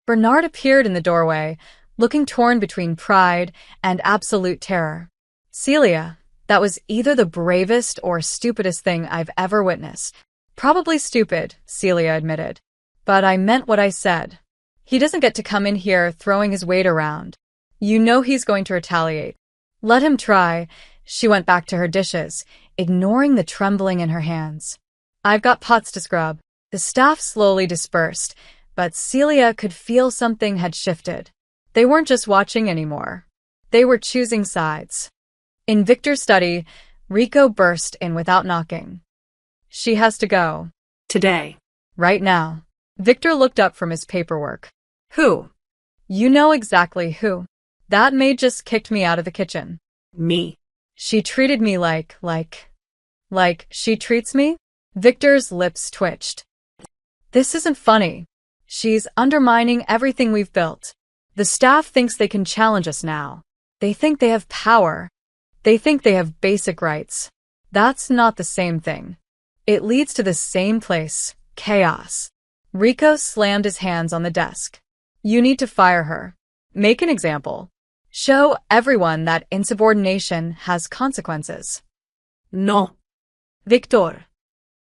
Bernard appeared in the doorway, looking torn between pride and absolute terror. Celia, that was either the bravest or stupidest thing I've ever witnessed. Probably stupid, Celia admitted. But I meant what I said. He doesn't get to come in here throwing his weight around. You know he's going to retaliate. Let him try. She went back to her dishes, ignoring the trembling in her hands. I've got pots to scrub. The staff slowly dispersed, but Celia could feel something had shifted. They weren't just watching anymore. They were choosing sides. In Victor's study, Rico burst in without knocking. She has to go. Today. Right now. Victor looked up from his paperwork. Who? You know exactly who. That maid just kicked me out of the kitchen. Me. She treated me like she treats me? Victor's lips twitched. This isn't funny. She's undermining everything we've built. The staff thinks they can challenge us now. They think they have power. They think they have basic rights. That's not the same thing. It leads to the same place, chaos. Rico slammed his hands on the desk. You need to fire her. Make an example. Show everyone that insubordination has consequences. No. Victor.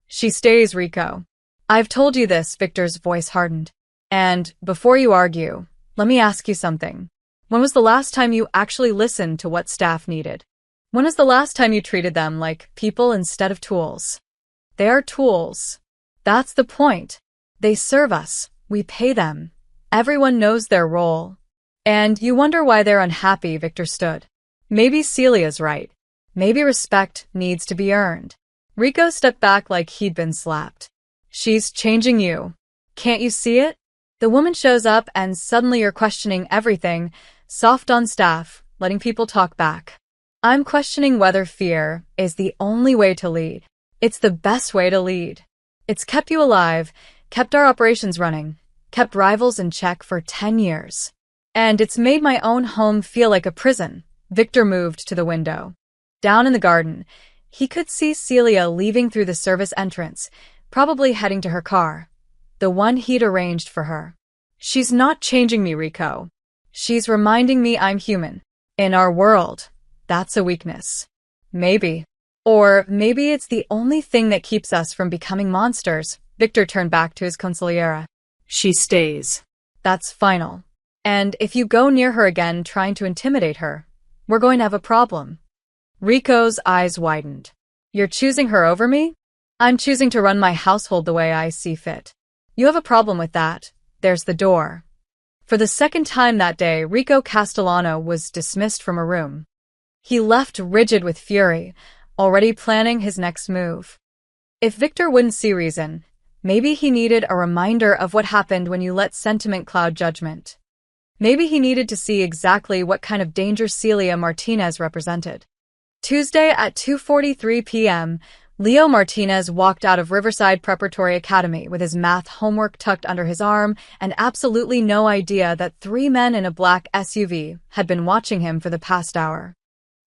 She stays, Rico. I've told you this. Victor's voice hardened. And before you argue, let me ask you something. When was the last time you actually listened to what staff needed? When was the last time you treated them like people instead of tools? They are tools. That's the point. They serve us. We pay them. Everyone knows their role. And you wonder why they're unhappy, Victor stood. Maybe Celia's right. Maybe respect needs to be earned. Rico stepped back like he'd been slapped. She's changing you. Can't you see it? The woman shows up and suddenly you're questioning everything, soft on staff, letting people talk back. I'm questioning whether fear is the only way to lead. It's the best way to lead. It's kept you alive, kept our operations running, kept rivals in check for 10 years. And it's made my own home feel like a prison. Victor moved to the window. Down in the garden, he could see Celia leaving through the service entrance, probably heading to her car, the one he'd arranged for her. She's not changing me, Rico. She's reminding me I'm human. In our world, that's a weakness. Maybe. Or maybe it's the only thing that keeps us from becoming monsters. Victor turned back to his consigliera. She stays. That's final. And if you go near her again trying to intimidate her, we're going to have a problem. Rico's eyes widened. You're choosing her over me? I'm choosing to run my household the way I see fit. You have a problem with that. There's the door. For the second time that day, Rico Castellano was dismissed from a room. He left rigid with fury, already planning his next move. If Victor wouldn't see reason, maybe he needed a reminder of what happened when you let sentiment cloud judgment. Maybe he needed to see exactly what kind of danger Celia Martinez represented. Tuesday at 2:43 p.m., Leo Martinez walked out of Riverside Preparatory Academy with his math homework tucked under his arm and absolutely no idea that 3 men in a black SUV had been watching him for the past hour.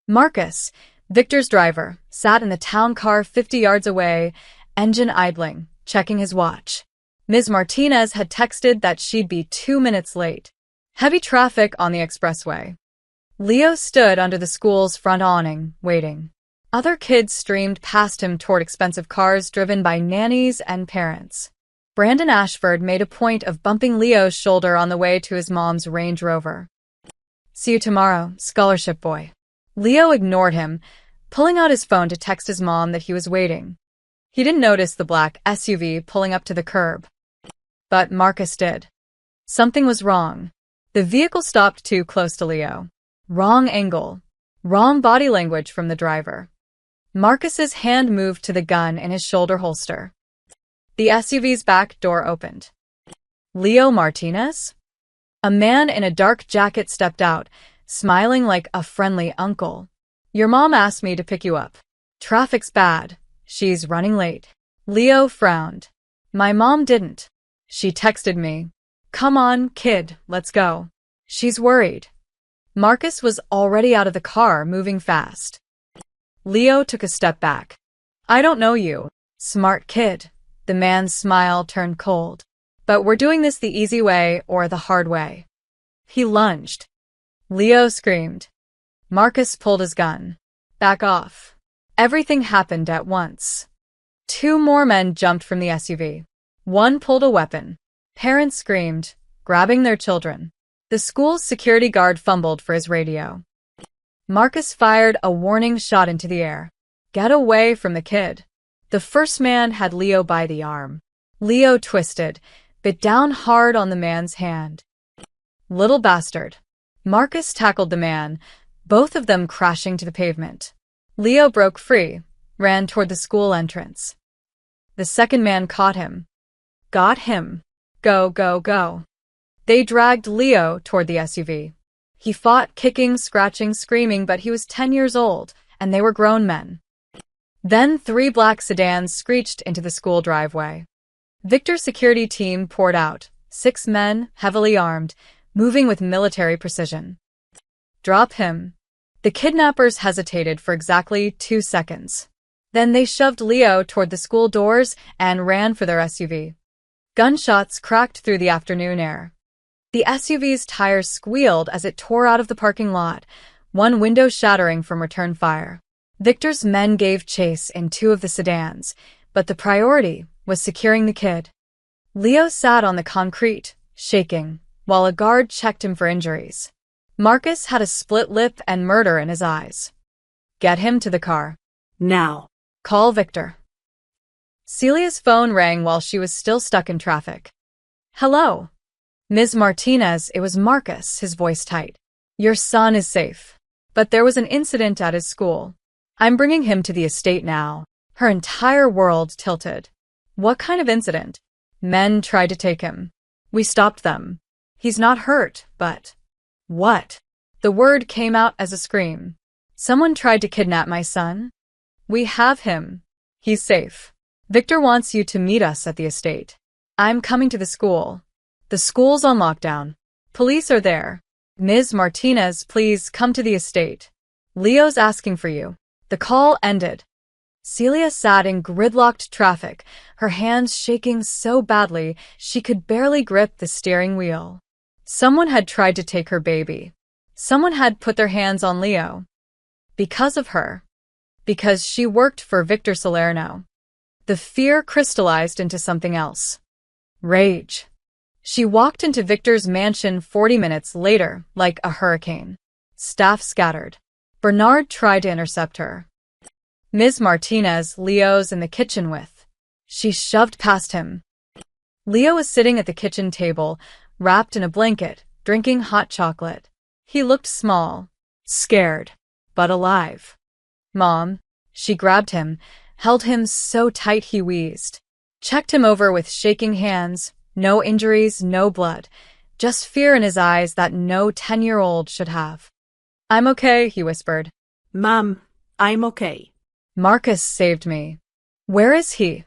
Marcus, Victor's driver, sat in the town car 50 yards away, engine idling, checking his watch. Ms. Martinez had texted that she'd be 2 minutes late. Heavy traffic on the expressway. Leo stood under the school's front awning, waiting. Other kids streamed past him toward expensive cars driven by nannies and parents. Brandon Ashford made a point of bumping Leo's shoulder on the way to his mom's Range Rover. See you tomorrow, scholarship boy. Leo ignored him, pulling out his phone to text his mom that he was waiting. He didn't notice the black SUV pulling up to the curb. But Marcus did. Something was wrong. The vehicle stopped too close to Leo. Wrong angle. Wrong body language from the driver. Marcus's hand moved to the gun in his shoulder holster. The SUV's back door opened. Leo Martinez? A man in a dark jacket stepped out, smiling like a friendly uncle. Your mom asked me to pick you up. Traffic's bad. She's running late. Leo frowned. My mom didn't. She texted me. Come on, kid, let's go. She's worried. Marcus was already out of the car, moving fast. Leo took a step back. I don't know you. Smart kid. The man's smile turned cold. But we're doing this the easy way or the hard way. He lunged. Leo screamed. Marcus pulled his gun. Back off. Everything happened at once. 2 more men jumped from the SUV. One pulled a weapon. Parents screamed, grabbing their children. The school's security guard fumbled for his radio. Marcus fired a warning shot into the air. Get away from the kid. The first man had Leo by the arm. Leo twisted, bit down hard on the man's hand. Little bastard. Marcus tackled the man, both of them crashing to the pavement. Leo broke free, ran toward the school entrance. The second man caught him. Got him. Go, go, go. They dragged Leo toward the SUV. He fought, kicking, scratching, screaming, but he was 10 years old, and they were grown men. Then 3 black sedans screeched into the school driveway. Victor's security team poured out, 6 men, heavily armed, moving with military precision. Drop him. The kidnappers hesitated for exactly 2 seconds. Then they shoved Leo toward the school doors and ran for their SUV. Gunshots cracked through the afternoon air. The SUV's tires squealed as it tore out of the parking lot, one window shattering from return fire. Victor's men gave chase in 2 of the sedans, but the priority was securing the kid. Leo sat on the concrete, shaking, while a guard checked him for injuries. Marcus had a split lip and murder in his eyes. Get him to the car. Now. Call Victor. Celia's phone rang while she was still stuck in traffic. Hello. Ms. Martinez, it was Marcus, his voice tight. Your son is safe. But there was an incident at his school. I'm bringing him to the estate now. Her entire world tilted. What kind of incident? Men tried to take him. We stopped them. He's not hurt, but... What? The word came out as a scream. Someone tried to kidnap my son? We have him. He's safe. Victor wants you to meet us at the estate. I'm coming to the school. The school's on lockdown. Police are there. Ms. Martinez, please come to the estate. Leo's asking for you. The call ended. Celia sat in gridlocked traffic, her hands shaking so badly she could barely grip the steering wheel. Someone had tried to take her baby. Someone had put their hands on Leo. Because of her. Because she worked for Victor Salerno. The fear crystallized into something else. Rage. She walked into Victor's mansion 40 minutes later, like a hurricane. Staff scattered. Bernard tried to intercept her. Ms. Martinez, Leo's in the kitchen with. She shoved past him. Leo was sitting at the kitchen table, wrapped in a blanket, drinking hot chocolate. He looked small, scared, but alive. Mom. She grabbed him, held him so tight he wheezed. Checked him over with shaking hands, no injuries, no blood, just fear in his eyes that no 10-year-old should have. I'm okay, he whispered. Mom, I'm okay. Marcus saved me. Where is he?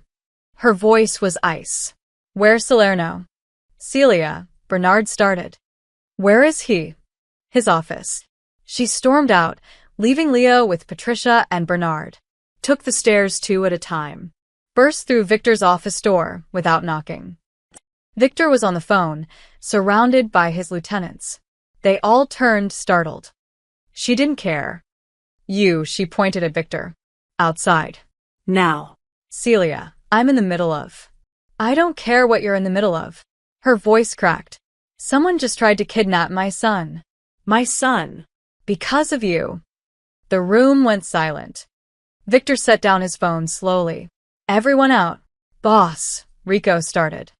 Her voice was ice. Where's Salerno? Celia, Bernard started. Where is he? His office. She stormed out, leaving Leo with Patricia and Bernard. Took the stairs 2 at a time. Burst through Victor's office door without knocking. Victor was on the phone, surrounded by his lieutenants. They all turned startled. She didn't care. You, she pointed at Victor. Outside. Now. Celia, I'm in the middle of. I don't care what you're in the middle of. Her voice cracked. Someone just tried to kidnap my son. My son. Because of you. The room went silent. Victor set down his phone slowly. Everyone out. Boss, Rico started.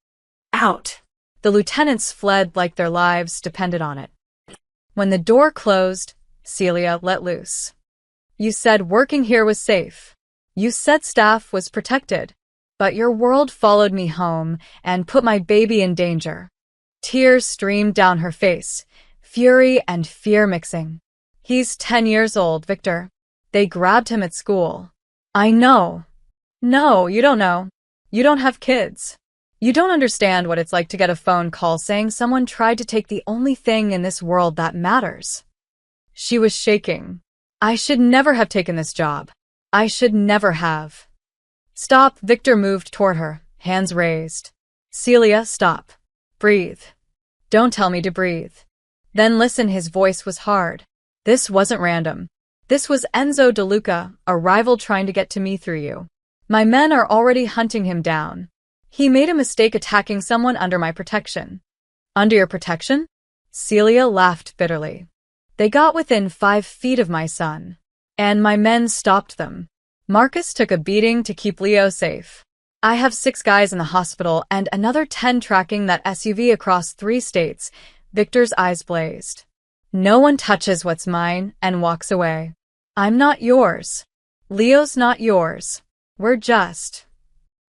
Out. The lieutenants fled like their lives depended on it. When the door closed, Celia let loose. You said working here was safe. You said staff was protected. But your world followed me home and put my baby in danger. Tears streamed down her face, fury and fear mixing. He's 10 years old, Victor. They grabbed him at school. I know. No, you don't know. You don't have kids. You don't understand what it's like to get a phone call saying someone tried to take the only thing in this world that matters. She was shaking. I should never have taken this job. I should never have. Stop, Victor moved toward her, hands raised. Celia, stop. Breathe. Don't tell me to breathe. Then listen, his voice was hard. This wasn't random. This was Enzo De Luca, a rival trying to get to me through you. My men are already hunting him down. He made a mistake attacking someone under my protection. Under your protection? Celia laughed bitterly. They got within 5 feet of my son. And my men stopped them. Marcus took a beating to keep Leo safe. I have 6 guys in the hospital and another 10 tracking that SUV across 3 states. Victor's eyes blazed. No one touches what's mine and walks away. I'm not yours. Leo's not yours. We're just.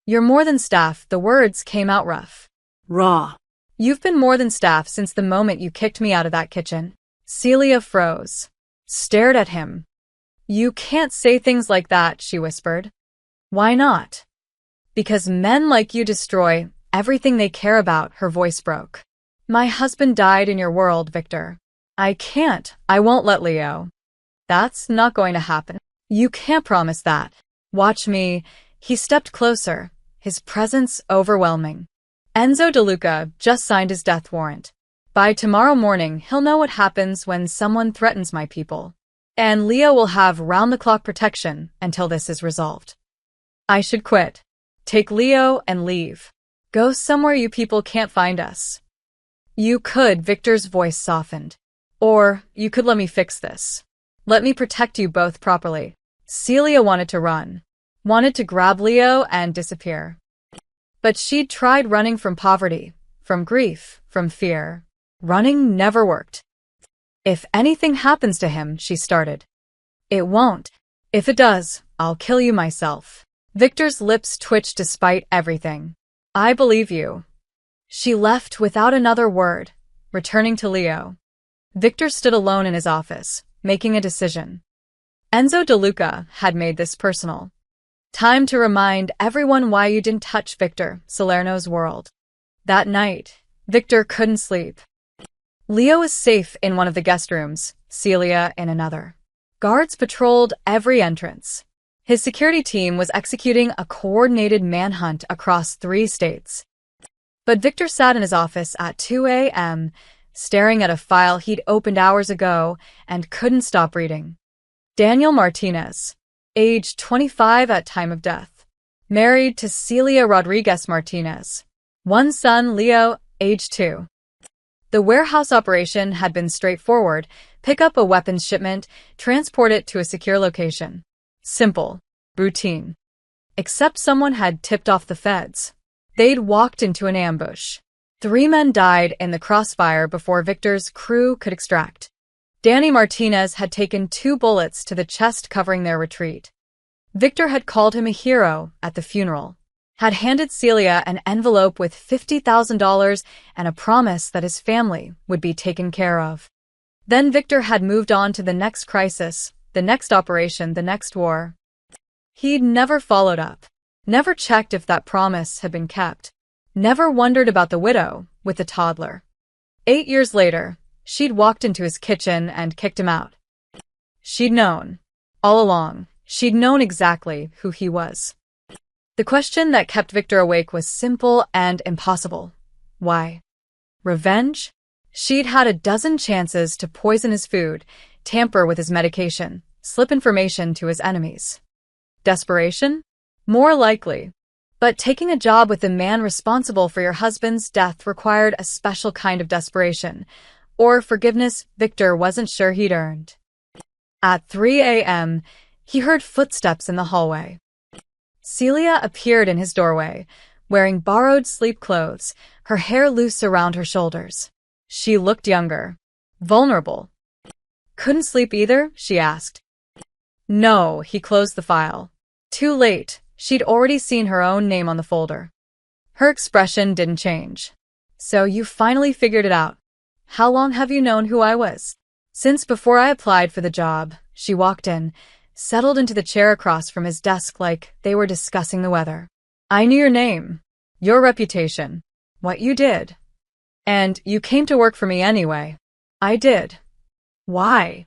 You're more than staff. The words came out rough. Raw. You've been more than staff since the moment you kicked me out of that kitchen. Celia froze. Stared at him. You can't say things like that, she whispered. Why not? Because men like you destroy everything they care about, her voice broke. My husband died in your world, Victor. I can't. I won't let Leo. That's not going to happen. You can't promise that. Watch me. He stepped closer, his presence overwhelming. Enzo De Luca just signed his death warrant. By tomorrow morning, he'll know what happens when someone threatens my people. And Leo will have round-the-clock protection until this is resolved. I should quit. Take Leo and leave. Go somewhere you people can't find us. You could, Victor's voice softened. Or, you could let me fix this. Let me protect you both properly. Celia wanted to run. Wanted to grab Leo and disappear. But she'd tried running from poverty, from grief, from fear. Running never worked. If anything happens to him, she started. It won't. If it does, I'll kill you myself. Victor's lips twitched despite everything. I believe you. She left without another word, returning to Leo. Victor stood alone in his office, making a decision. Enzo De Luca had made this personal. Time to remind everyone why you didn't touch Victor, Salerno's world. That night, Victor couldn't sleep. Leo was safe in one of the guest rooms, Celia in another. Guards patrolled every entrance. His security team was executing a coordinated manhunt across 3 states. But Victor sat in his office at 2 a.m., staring at a file he'd opened hours ago and couldn't stop reading. Daniel Martinez, age 25 at time of death. Married to Celia Rodriguez Martinez. One son, Leo, age 2. The warehouse operation had been straightforward: pick up a weapons shipment, transport it to a secure location. Simple. Routine. Except someone had tipped off the feds. They'd walked into an ambush. 3 men died in the crossfire before Victor's crew could extract. Danny Martinez had taken 2 bullets to the chest, covering their retreat. Victor had called him a hero at the funeral. Had handed Celia an envelope with $50,000 and a promise that his family would be taken care of. Then Victor had moved on to the next crisis, the next operation, the next war. He'd never followed up, never checked if that promise had been kept, never wondered about the widow with the toddler. 8 years later, she'd walked into his kitchen and kicked him out. She'd known. All along, she'd known exactly who he was. The question that kept Victor awake was simple and impossible. Why? Revenge? She'd had a dozen chances to poison his food, tamper with his medication, slip information to his enemies. Desperation? More likely. But taking a job with the man responsible for your husband's death required a special kind of desperation, or forgiveness Victor wasn't sure he'd earned. At 3 a.m., he heard footsteps in the hallway. Celia appeared in his doorway, wearing borrowed sleep clothes, her hair loose around her shoulders. She looked younger, vulnerable. Couldn't sleep either? She asked. No, he closed the file. Too late, she'd already seen her own name on the folder. Her expression didn't change. So you finally figured it out. How long have you known who I was? Since before I applied for the job. She walked in, settled into the chair across from his desk like they were discussing the weather. I knew your name, your reputation, what you did. And you came to work for me anyway. I did. Why?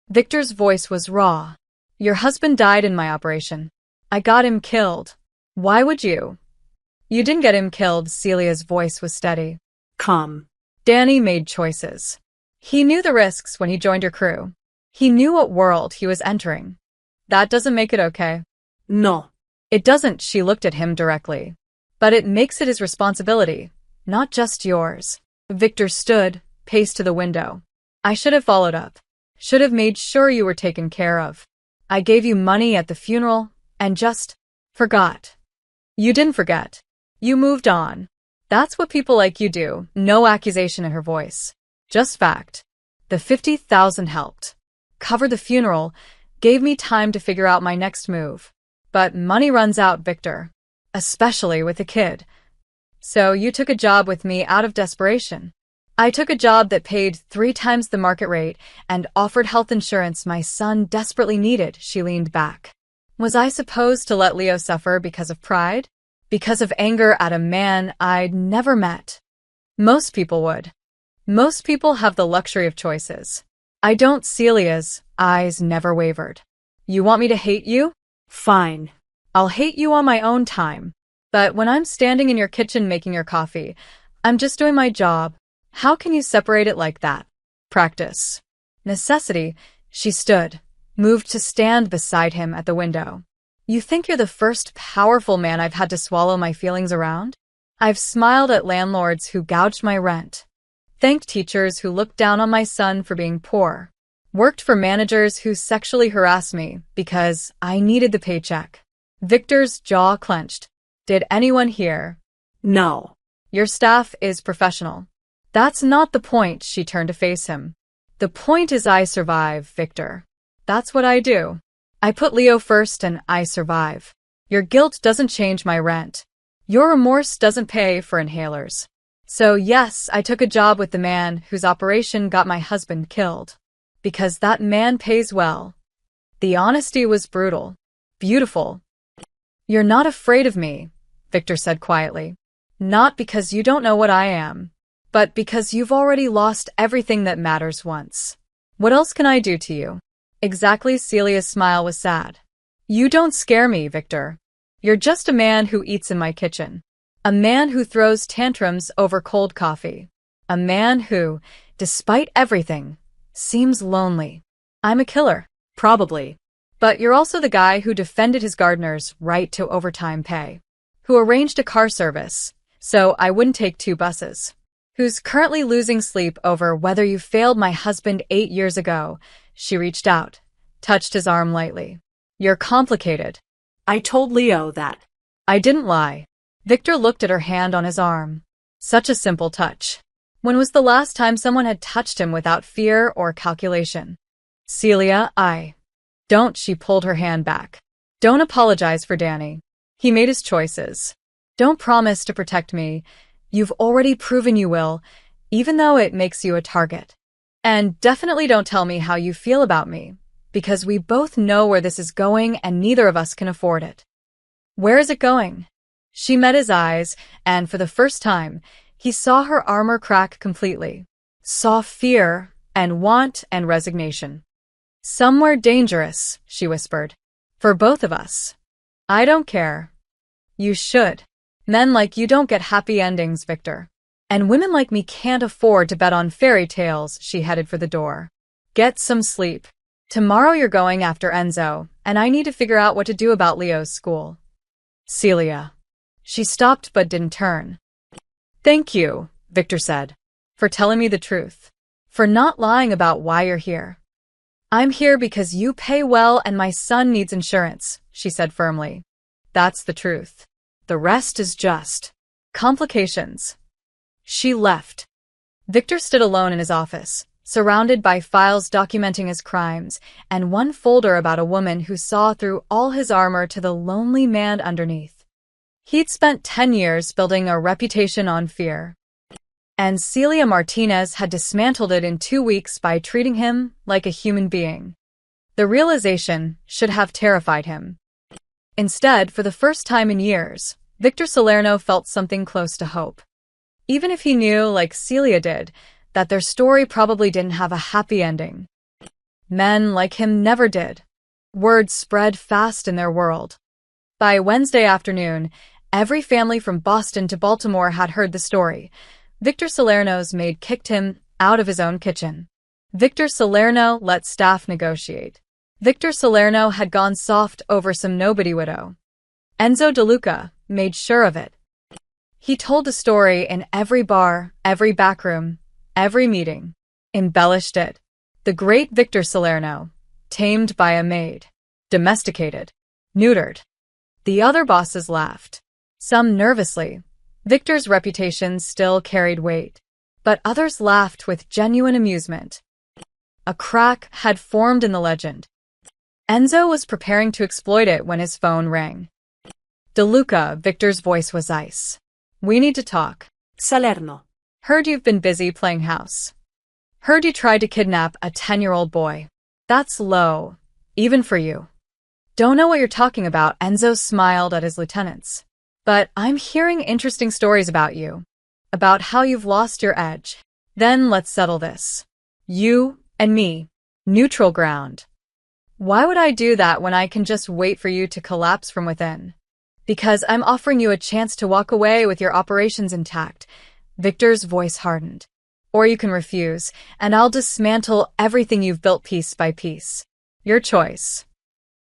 Victor's voice was raw. Your husband died in my operation. I got him killed. Why would you? You didn't get him killed. Celia's voice was steady. Calm. Danny made choices. He knew the risks when he joined your crew. He knew what world he was entering. That doesn't make it okay. No. It doesn't, she looked at him directly. But it makes it his responsibility, not just yours. Victor stood, paced to the window. I should have followed up. Should have made sure you were taken care of. I gave you money at the funeral, and just forgot. You didn't forget. You moved on. That's what people like you do. No accusation in her voice. Just fact. The $50,000 helped. Covered the funeral, gave me time to figure out my next move. But money runs out, Victor. Especially with a kid. So you took a job with me out of desperation. I took a job that paid 3 times the market rate and offered health insurance my son desperately needed. She leaned back. Was I supposed to let Leo suffer because of pride? Because of anger at a man I'd never met? Most people would. Most people have the luxury of choices. I don't. Celia's eyes never wavered. You want me to hate you? Fine. I'll hate you on my own time. But when I'm standing in your kitchen making your coffee, I'm just doing my job. How can you separate it like that? Practice. Necessity. She stood, moved to stand beside him at the window. You think you're the first powerful man I've had to swallow my feelings around? I've smiled at landlords who gouged my rent. Thanked teachers who looked down on my son for being poor. Worked for managers who sexually harassed me because I needed the paycheck. Victor's jaw clenched. Did anyone hear? No. Your staff is professional. That's not the point, she turned to face him. The point is I survive, Victor. That's what I do. I put Leo first and I survive. Your guilt doesn't change my rent. Your remorse doesn't pay for inhalers. So yes, I took a job with the man whose operation got my husband killed. Because that man pays well. The honesty was brutal. Beautiful. You're not afraid of me, Victor said quietly. Not because you don't know what I am, but because you've already lost everything that matters once. What else can I do to you? Exactly. Celia's smile was sad. You don't scare me, Victor. You're just a man who eats in my kitchen. A man who throws tantrums over cold coffee. A man who, despite everything, seems lonely. I'm a killer. Probably. But you're also the guy who defended his gardener's right to overtime pay. Who arranged a car service, so I wouldn't take 2 buses. Who's currently losing sleep over whether you failed my husband 8 years ago. She reached out, touched his arm lightly. You're complicated. I told Leo that. I didn't lie. Victor looked at her hand on his arm. Such a simple touch. When was the last time someone had touched him without fear or calculation? Celia, Don't, she pulled her hand back. Don't apologize for Danny. He made his choices. Don't promise to protect me. You've already proven you will, even though it makes you a target. And definitely don't tell me how you feel about me, because we both know where this is going and neither of us can afford it. Where is it going? She met his eyes, and for the first time, he saw her armor crack completely. Saw fear and want and resignation. Somewhere dangerous, she whispered. For both of us. I don't care. You should. Men like you don't get happy endings, Victor. And women like me can't afford to bet on fairy tales. She headed for the door. Get some sleep. Tomorrow you're going after Enzo, and I need to figure out what to do about Leo's school. Celia. She stopped but didn't turn. Thank you, Victor said, for telling me the truth. For not lying about why you're here. I'm here because you pay well and my son needs insurance, she said firmly. That's the truth. The rest is just complications. She left. Victor stood alone in his office, surrounded by files documenting his crimes, and one folder about a woman who saw through all his armor to the lonely man underneath. He'd spent 10 years building a reputation on fear. And Celia Martinez had dismantled it in 2 weeks by treating him like a human being. The realization should have terrified him. Instead, for the first time in years, Victor Salerno felt something close to hope. Even if he knew, like Celia did, that their story probably didn't have a happy ending. Men like him never did. Word spread fast in their world. By Wednesday afternoon, every family from Boston to Baltimore had heard the story. Victor Salerno's maid kicked him out of his own kitchen. Victor Salerno let staff negotiate. Victor Salerno had gone soft over some nobody widow. Enzo DeLuca made sure of it. He told the story in every bar, every backroom, every meeting. Embellished it. The great Victor Salerno, tamed by a maid. Domesticated. Neutered. The other bosses laughed. Some nervously. Victor's reputation still carried weight. But others laughed with genuine amusement. A crack had formed in the legend. Enzo was preparing to exploit it when his phone rang. DeLuca, Victor's voice was ice. We need to talk. Salerno. Heard you've been busy playing house. Heard you tried to kidnap a 10-year-old boy. That's low, even for you. Don't know what you're talking about, Enzo smiled at his lieutenants. But I'm hearing interesting stories about you. About how you've lost your edge. Then let's settle this. You and me. Neutral ground. Why would I do that when I can just wait for you to collapse from within? Because I'm offering you a chance to walk away with your operations intact. Victor's voice hardened. Or you can refuse, and I'll dismantle everything you've built piece by piece. Your choice.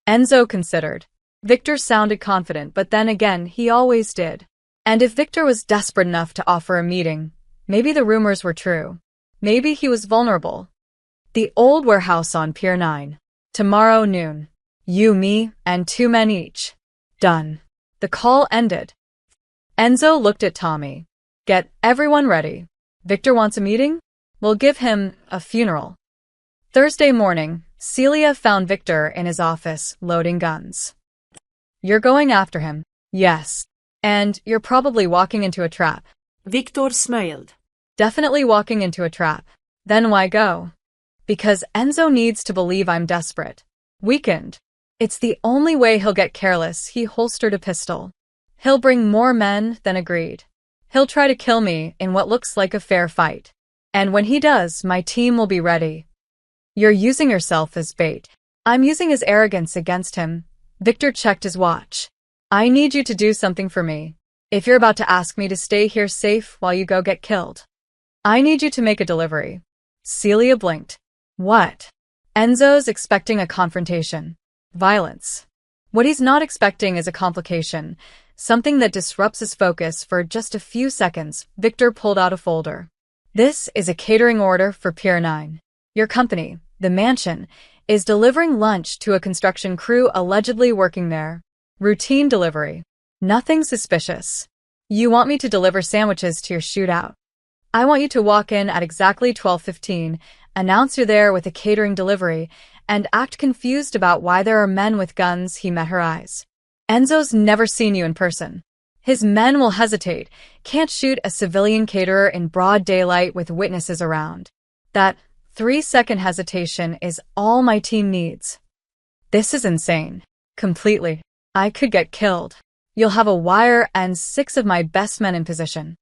Enzo considered. Victor sounded confident, but then again, he always did. And if Victor was desperate enough to offer a meeting, maybe the rumors were true. Maybe he was vulnerable. The old warehouse on Pier 9. Tomorrow noon. You, me, and 2 men each. Done. The call ended. Enzo looked at Tommy. Get everyone ready. Victor wants a meeting? We'll give him a funeral. Thursday morning, Celia found Victor in his office, loading guns. You're going after him. Yes. And you're probably walking into a trap. Victor smiled. Definitely walking into a trap. Then why go? Because Enzo needs to believe I'm desperate. Weakened. It's the only way he'll get careless. He holstered a pistol. He'll bring more men than agreed. He'll try to kill me in what looks like a fair fight. And when he does, my team will be ready. You're using yourself as bait. I'm using his arrogance against him. Victor checked his watch. I need you to do something for me. If you're about to ask me to stay here safe while you go get killed, I need you to make a delivery. Celia blinked. What? Enzo's expecting a confrontation. Violence. What he's not expecting is a complication. Something that disrupts his focus for just a few seconds. Victor pulled out a folder. This is a catering order for Pier 9. Your company, the mansion, is delivering lunch to a construction crew allegedly working there. Routine delivery. Nothing suspicious. You want me to deliver sandwiches to your shootout. I want you to walk in at exactly 12:15, announce you're there with a catering delivery, and act confused about why there are men with guns. He met her eyes. Enzo's never seen you in person. His men will hesitate, can't shoot a civilian caterer in broad daylight with witnesses around. That 3-second hesitation is all my team needs. This is insane. Completely. I could get killed. You'll have a wire and 6 of my best men in position.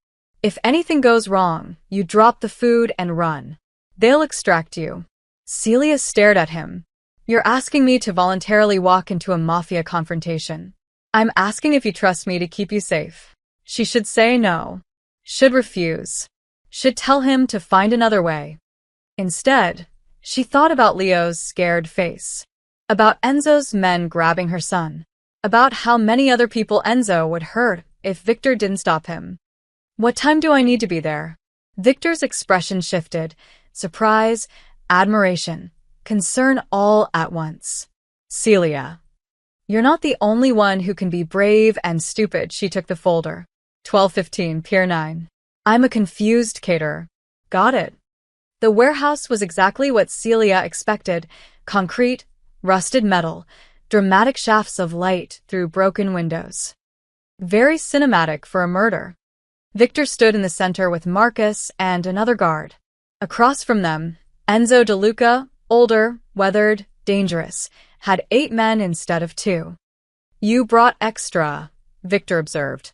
If anything goes wrong, you drop the food and run. They'll extract you. Celia stared at him. You're asking me to voluntarily walk into a mafia confrontation. I'm asking if you trust me to keep you safe. She should say no. Should refuse. Should tell him to find another way. Instead, she thought about Leo's scared face. About Enzo's men grabbing her son. About how many other people Enzo would hurt if Victor didn't stop him. What time do I need to be there? Victor's expression shifted. Surprise, admiration, concern all at once. Celia. You're not the only one who can be brave and stupid. She took the folder. 12:15, Pier 9. I'm a confused caterer. Got it. The warehouse was exactly what Celia expected. Concrete, rusted metal, dramatic shafts of light through broken windows. Very cinematic for a murder. Victor stood in the center with Marcus and another guard. Across from them, Enzo De Luca, older, weathered, dangerous, had 8 men instead of 2. You brought extra, Victor observed.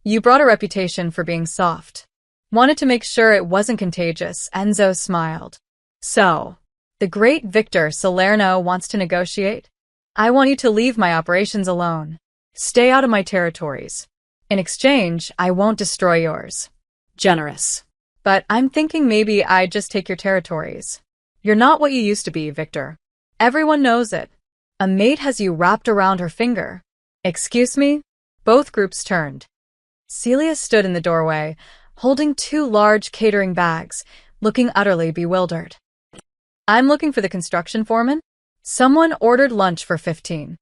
You brought a reputation for being soft. Wanted to make sure it wasn't contagious. Enzo smiled. So, the great Victor Salerno wants to negotiate? I want you to leave my operations alone. Stay out of my territories. In exchange, I won't destroy yours. Generous. But I'm thinking maybe I'd just take your territories. You're not what you used to be, Victor. Everyone knows it. A maid has you wrapped around her finger. Excuse me? Both groups turned. Celia stood in the doorway, holding 2 large catering bags, looking utterly bewildered. I'm looking for the construction foreman. Someone ordered lunch for 15.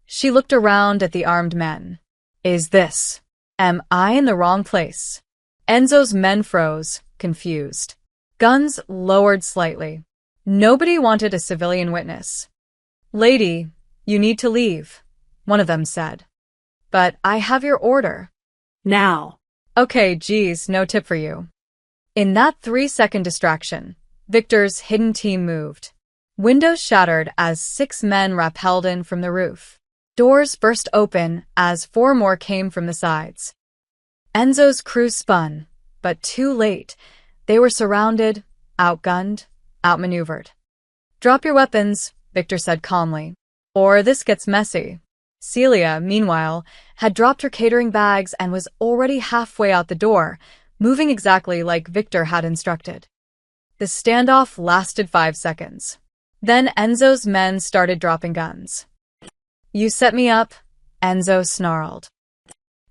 She looked around at the armed men. Am I in the wrong place? Enzo's men froze, confused. Guns lowered slightly. Nobody wanted a civilian witness. Lady, you need to leave, one of them said. But I have your order. Now. Okay, geez, no tip for you. In that 3-second distraction, Victor's hidden team moved. Windows shattered as 6 men rappelled in from the roof. Doors burst open as 4 more came from the sides. Enzo's crew spun, but too late. They were surrounded, outgunned, outmaneuvered. Drop your weapons, Victor said calmly, or this gets messy. Celia, meanwhile, had dropped her catering bags and was already halfway out the door, moving exactly like Victor had instructed. The standoff lasted 5 seconds. Then Enzo's men started dropping guns. You set me up, Enzo snarled.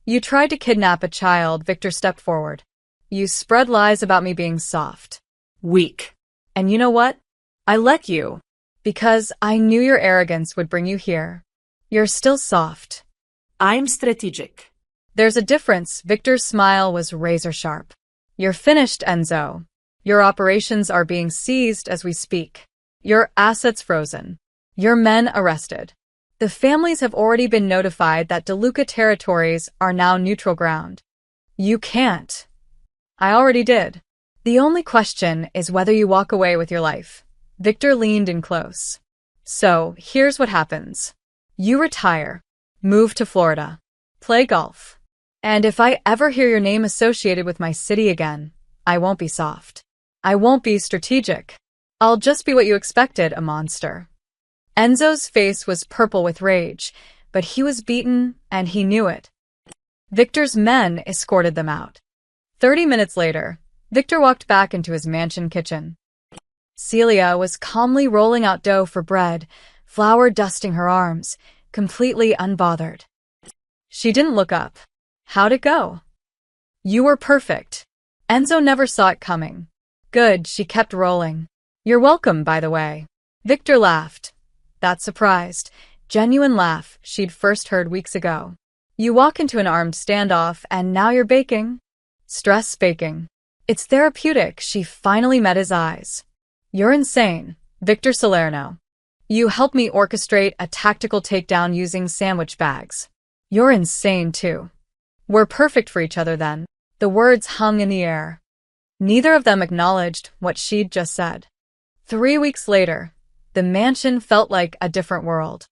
You tried to kidnap a child, Victor stepped forward. You spread lies about me being soft. Weak. And you know what? I let you. Because I knew your arrogance would bring you here. You're still soft. I'm strategic. There's a difference. Victor's smile was razor sharp. You're finished, Enzo. Your operations are being seized as we speak. Your assets frozen. Your men arrested. The families have already been notified that DeLuca territories are now neutral ground. You can't. I already did. The only question is whether you walk away with your life. Victor leaned in close. So, here's what happens. You retire, move to Florida, play golf. And if I ever hear your name associated with my city again, I won't be soft. I won't be strategic. I'll just be what you expected, a monster. Enzo's face was purple with rage, but he was beaten, and he knew it. Victor's men escorted them out. 30 minutes later, Victor walked back into his mansion kitchen. Celia was calmly rolling out dough for bread, flour dusting her arms, completely unbothered. She didn't look up. How'd it go? You were perfect. Enzo never saw it coming. Good, she kept rolling. You're welcome, by the way. Victor laughed. That surprised, genuine laugh she'd first heard weeks ago. You walk into an armed standoff and now you're baking? Stress baking. It's therapeutic. She finally met his eyes. You're insane, Victor Salerno. You helped me orchestrate a tactical takedown using sandwich bags. You're insane too. We're perfect for each other then. The words hung in the air. Neither of them acknowledged what she'd just said. 3 weeks later, the mansion felt like a different world.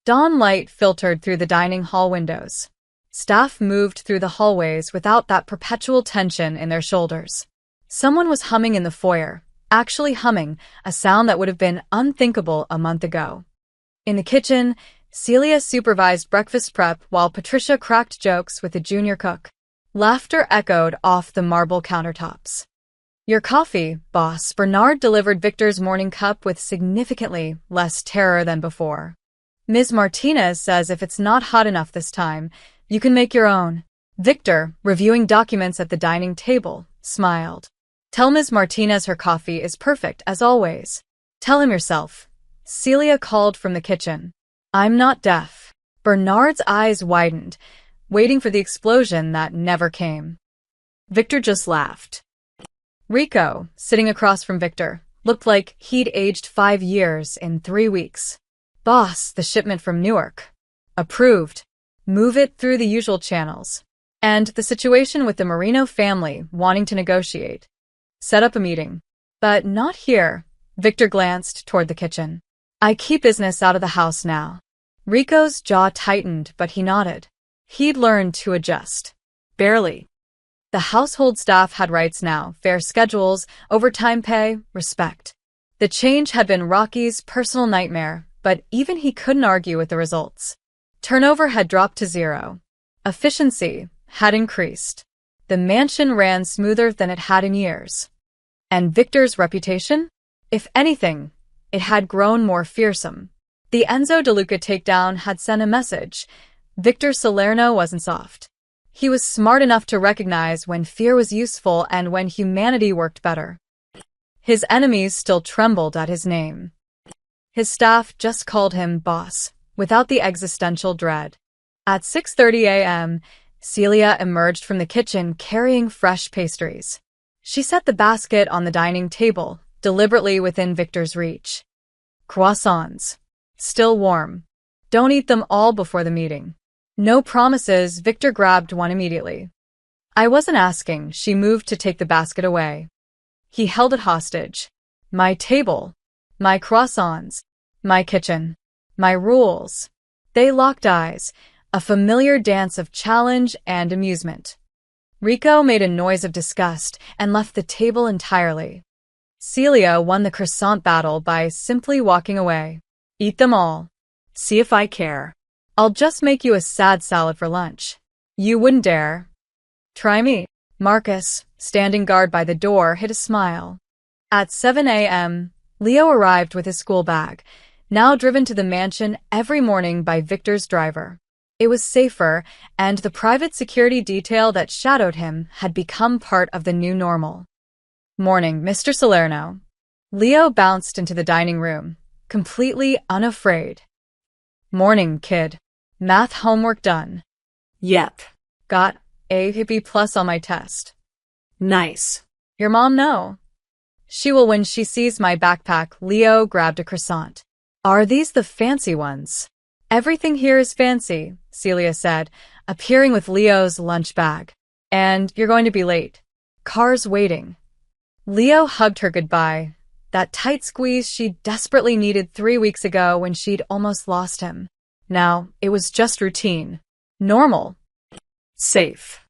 Dawn light filtered through the dining hall windows. Staff moved through the hallways without that perpetual tension in their shoulders. Someone was humming in the foyer, actually humming, a sound that would have been unthinkable a month ago. In the kitchen, Celia supervised breakfast prep while Patricia cracked jokes with the junior cook. Laughter echoed off the marble countertops. Your coffee, boss. Bernard delivered Victor's morning cup with significantly less terror than before. Ms. Martinez says if it's not hot enough this time, you can make your own. Victor, reviewing documents at the dining table, smiled. Tell Ms. Martinez her coffee is perfect as always. Tell him yourself. Celia called from the kitchen. I'm not deaf. Bernard's eyes widened, waiting for the explosion that never came. Victor just laughed. Rico, sitting across from Victor, looked like he'd aged 5 years in 3 weeks. Boss, the shipment from Newark. Approved. Move it through the usual channels. And the situation with the Marino family wanting to negotiate. Set up a meeting. But not here. Victor glanced toward the kitchen. I keep business out of the house now. Rico's jaw tightened, but he nodded. He'd learned to adjust. Barely. The household staff had rights now, fair schedules, overtime pay, respect. The change had been Rocky's personal nightmare, but even he couldn't argue with the results. Turnover had dropped to 0. Efficiency had increased. The mansion ran smoother than it had in years. And Victor's reputation? If anything, it had grown more fearsome. The Enzo DeLuca takedown had sent a message. Victor Salerno wasn't soft. He was smart enough to recognize when fear was useful and when humanity worked better. His enemies still trembled at his name. His staff just called him boss, without the existential dread. At 6:30 a.m., Celia emerged from the kitchen carrying fresh pastries. She set the basket on the dining table, deliberately within Victor's reach. Croissants. Still warm. Don't eat them all before the meeting. No promises. Victor grabbed one immediately. I wasn't asking. She moved to take the basket away. He held it hostage. My table. My croissants. My kitchen. My rules. They locked eyes, a familiar dance of challenge and amusement. Rico made a noise of disgust and left the table entirely. Celia won the croissant battle by simply walking away. Eat them all. See if I care. I'll just make you a sad salad for lunch. You wouldn't dare. Try me. Marcus, standing guard by the door, hid a smile. At 7 a.m., Leo arrived with his school bag, now driven to the mansion every morning by Victor's driver. It was safer, and the private security detail that shadowed him had become part of the new normal. Morning, Mr. Salerno. Leo bounced into the dining room, completely unafraid. Morning, kid. Math homework done. Yep. Got a B+ on my test. Nice. Your mom know. She will when she sees my backpack. Leo grabbed a croissant. Are these the fancy ones? Everything here is fancy, Celia said, appearing with Leo's lunch bag. And you're going to be late. Car's waiting. Leo hugged her goodbye. That tight squeeze she desperately needed 3 weeks ago when she'd almost lost him. Now, it was just routine. Normal. Safe.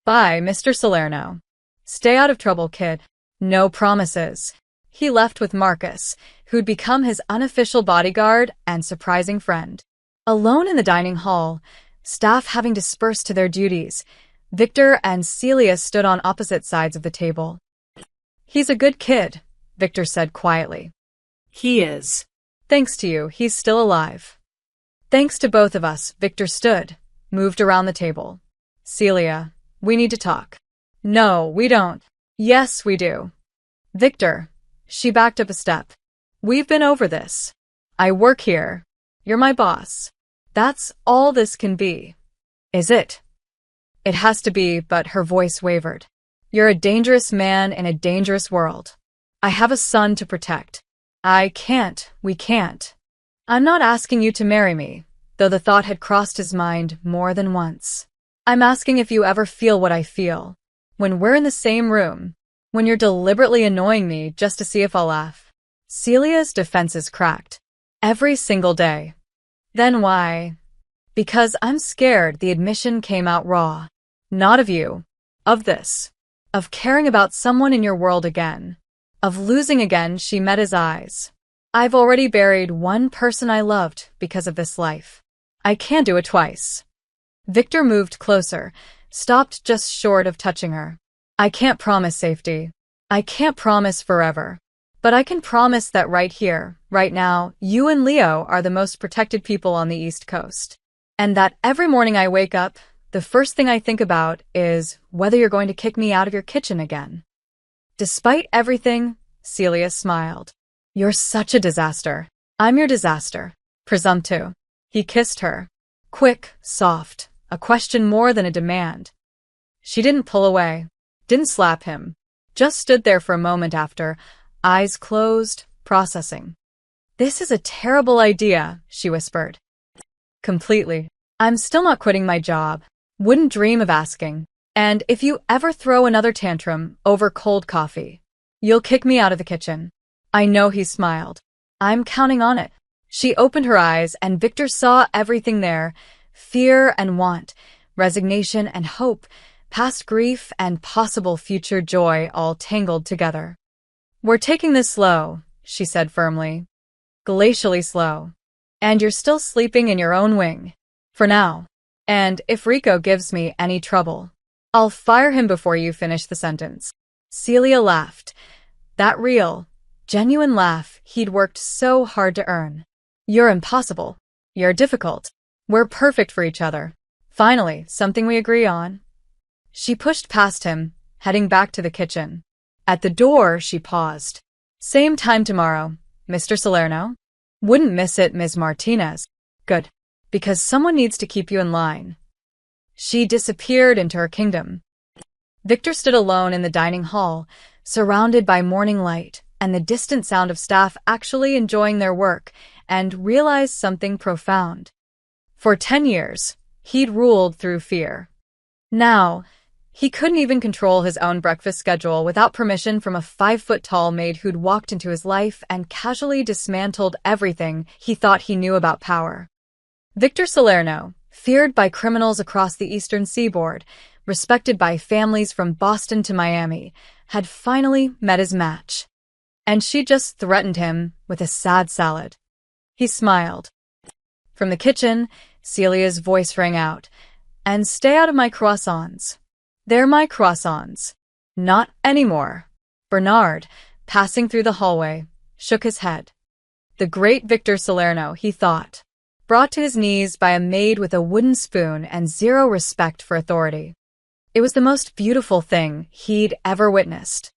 Bye, Mr. Salerno. Stay out of trouble, kid. No promises. He left with Marcus, who'd become his unofficial bodyguard and surprising friend. Alone in the dining hall, staff having dispersed to their duties, Victor and Celia stood on opposite sides of the table. He's a good kid, Victor said quietly. He is. Thanks to you, he's still alive. Thanks to both of us, Victor stood, moved around the table. Celia, we need to talk. No, we don't. Yes, we do. Victor, she backed up a step. We've been over this. I work here. You're my boss. That's all this can be. Is it? It has to be, but her voice wavered. You're a dangerous man in a dangerous world. I have a son to protect. We can't. I'm not asking you to marry me, though the thought had crossed his mind more than once. I'm asking if you ever feel what I feel. When we're in the same room, when you're deliberately annoying me just to see if I'll laugh. Celia's defenses cracked. Every single day. Then why? Because I'm scared the admission came out raw. Not of you. Of this. Of caring about someone in your world again. Of losing again. She met his eyes. I've already buried one person I loved because of this life. I can't do it twice. Victor moved closer, stopped just short of touching her. I can't promise safety. I can't promise forever. But I can promise that right here, right now, you and Leo are the most protected people on the East Coast. And that every morning I wake up, the first thing I think about is whether you're going to kick me out of your kitchen again. Despite everything, Celia smiled. You're such a disaster. I'm your disaster. Presumptive. He kissed her. Quick, soft, a question more than a demand. She didn't pull away, didn't slap him, just stood there for a moment after, eyes closed, processing. This is a terrible idea, she whispered. Completely. I'm still not quitting my job. Wouldn't dream of asking. And if you ever throw another tantrum over cold coffee, you'll kick me out of the kitchen. I know, he smiled. I'm counting on it. She opened her eyes and Victor saw everything there. Fear and want, resignation and hope, past grief and possible future joy all tangled together. We're taking this slow, she said firmly. Glacially slow. And you're still sleeping in your own wing. For now. And if Rico gives me any trouble, I'll fire him before you finish the sentence. Celia laughed. That real, genuine laugh he'd worked so hard to earn. You're impossible. You're difficult. We're perfect for each other. Finally, something we agree on. She pushed past him, heading back to the kitchen. At the door, she paused. Same time tomorrow, Mr. Salerno? Wouldn't miss it, Ms. Martinez. Good. Because someone needs to keep you in line. She disappeared into her kingdom. Victor stood alone in the dining hall, surrounded by morning light and the distant sound of staff actually enjoying their work, and realized something profound. For 10 years, he'd ruled through fear. Now, he couldn't even control his own breakfast schedule without permission from a 5-foot-tall maid who'd walked into his life and casually dismantled everything he thought he knew about power. Victor Salerno, feared by criminals across the eastern seaboard, respected by families from Boston to Miami, had finally met his match. And she just threatened him with a sad salad. He smiled. From the kitchen, Celia's voice rang out. And stay out of my croissants. They're my croissants. Not anymore. Bernard, passing through the hallway, shook his head. The great Victor Salerno, he thought, brought to his knees by a maid with a wooden spoon and zero respect for authority. It was the most beautiful thing he'd ever witnessed.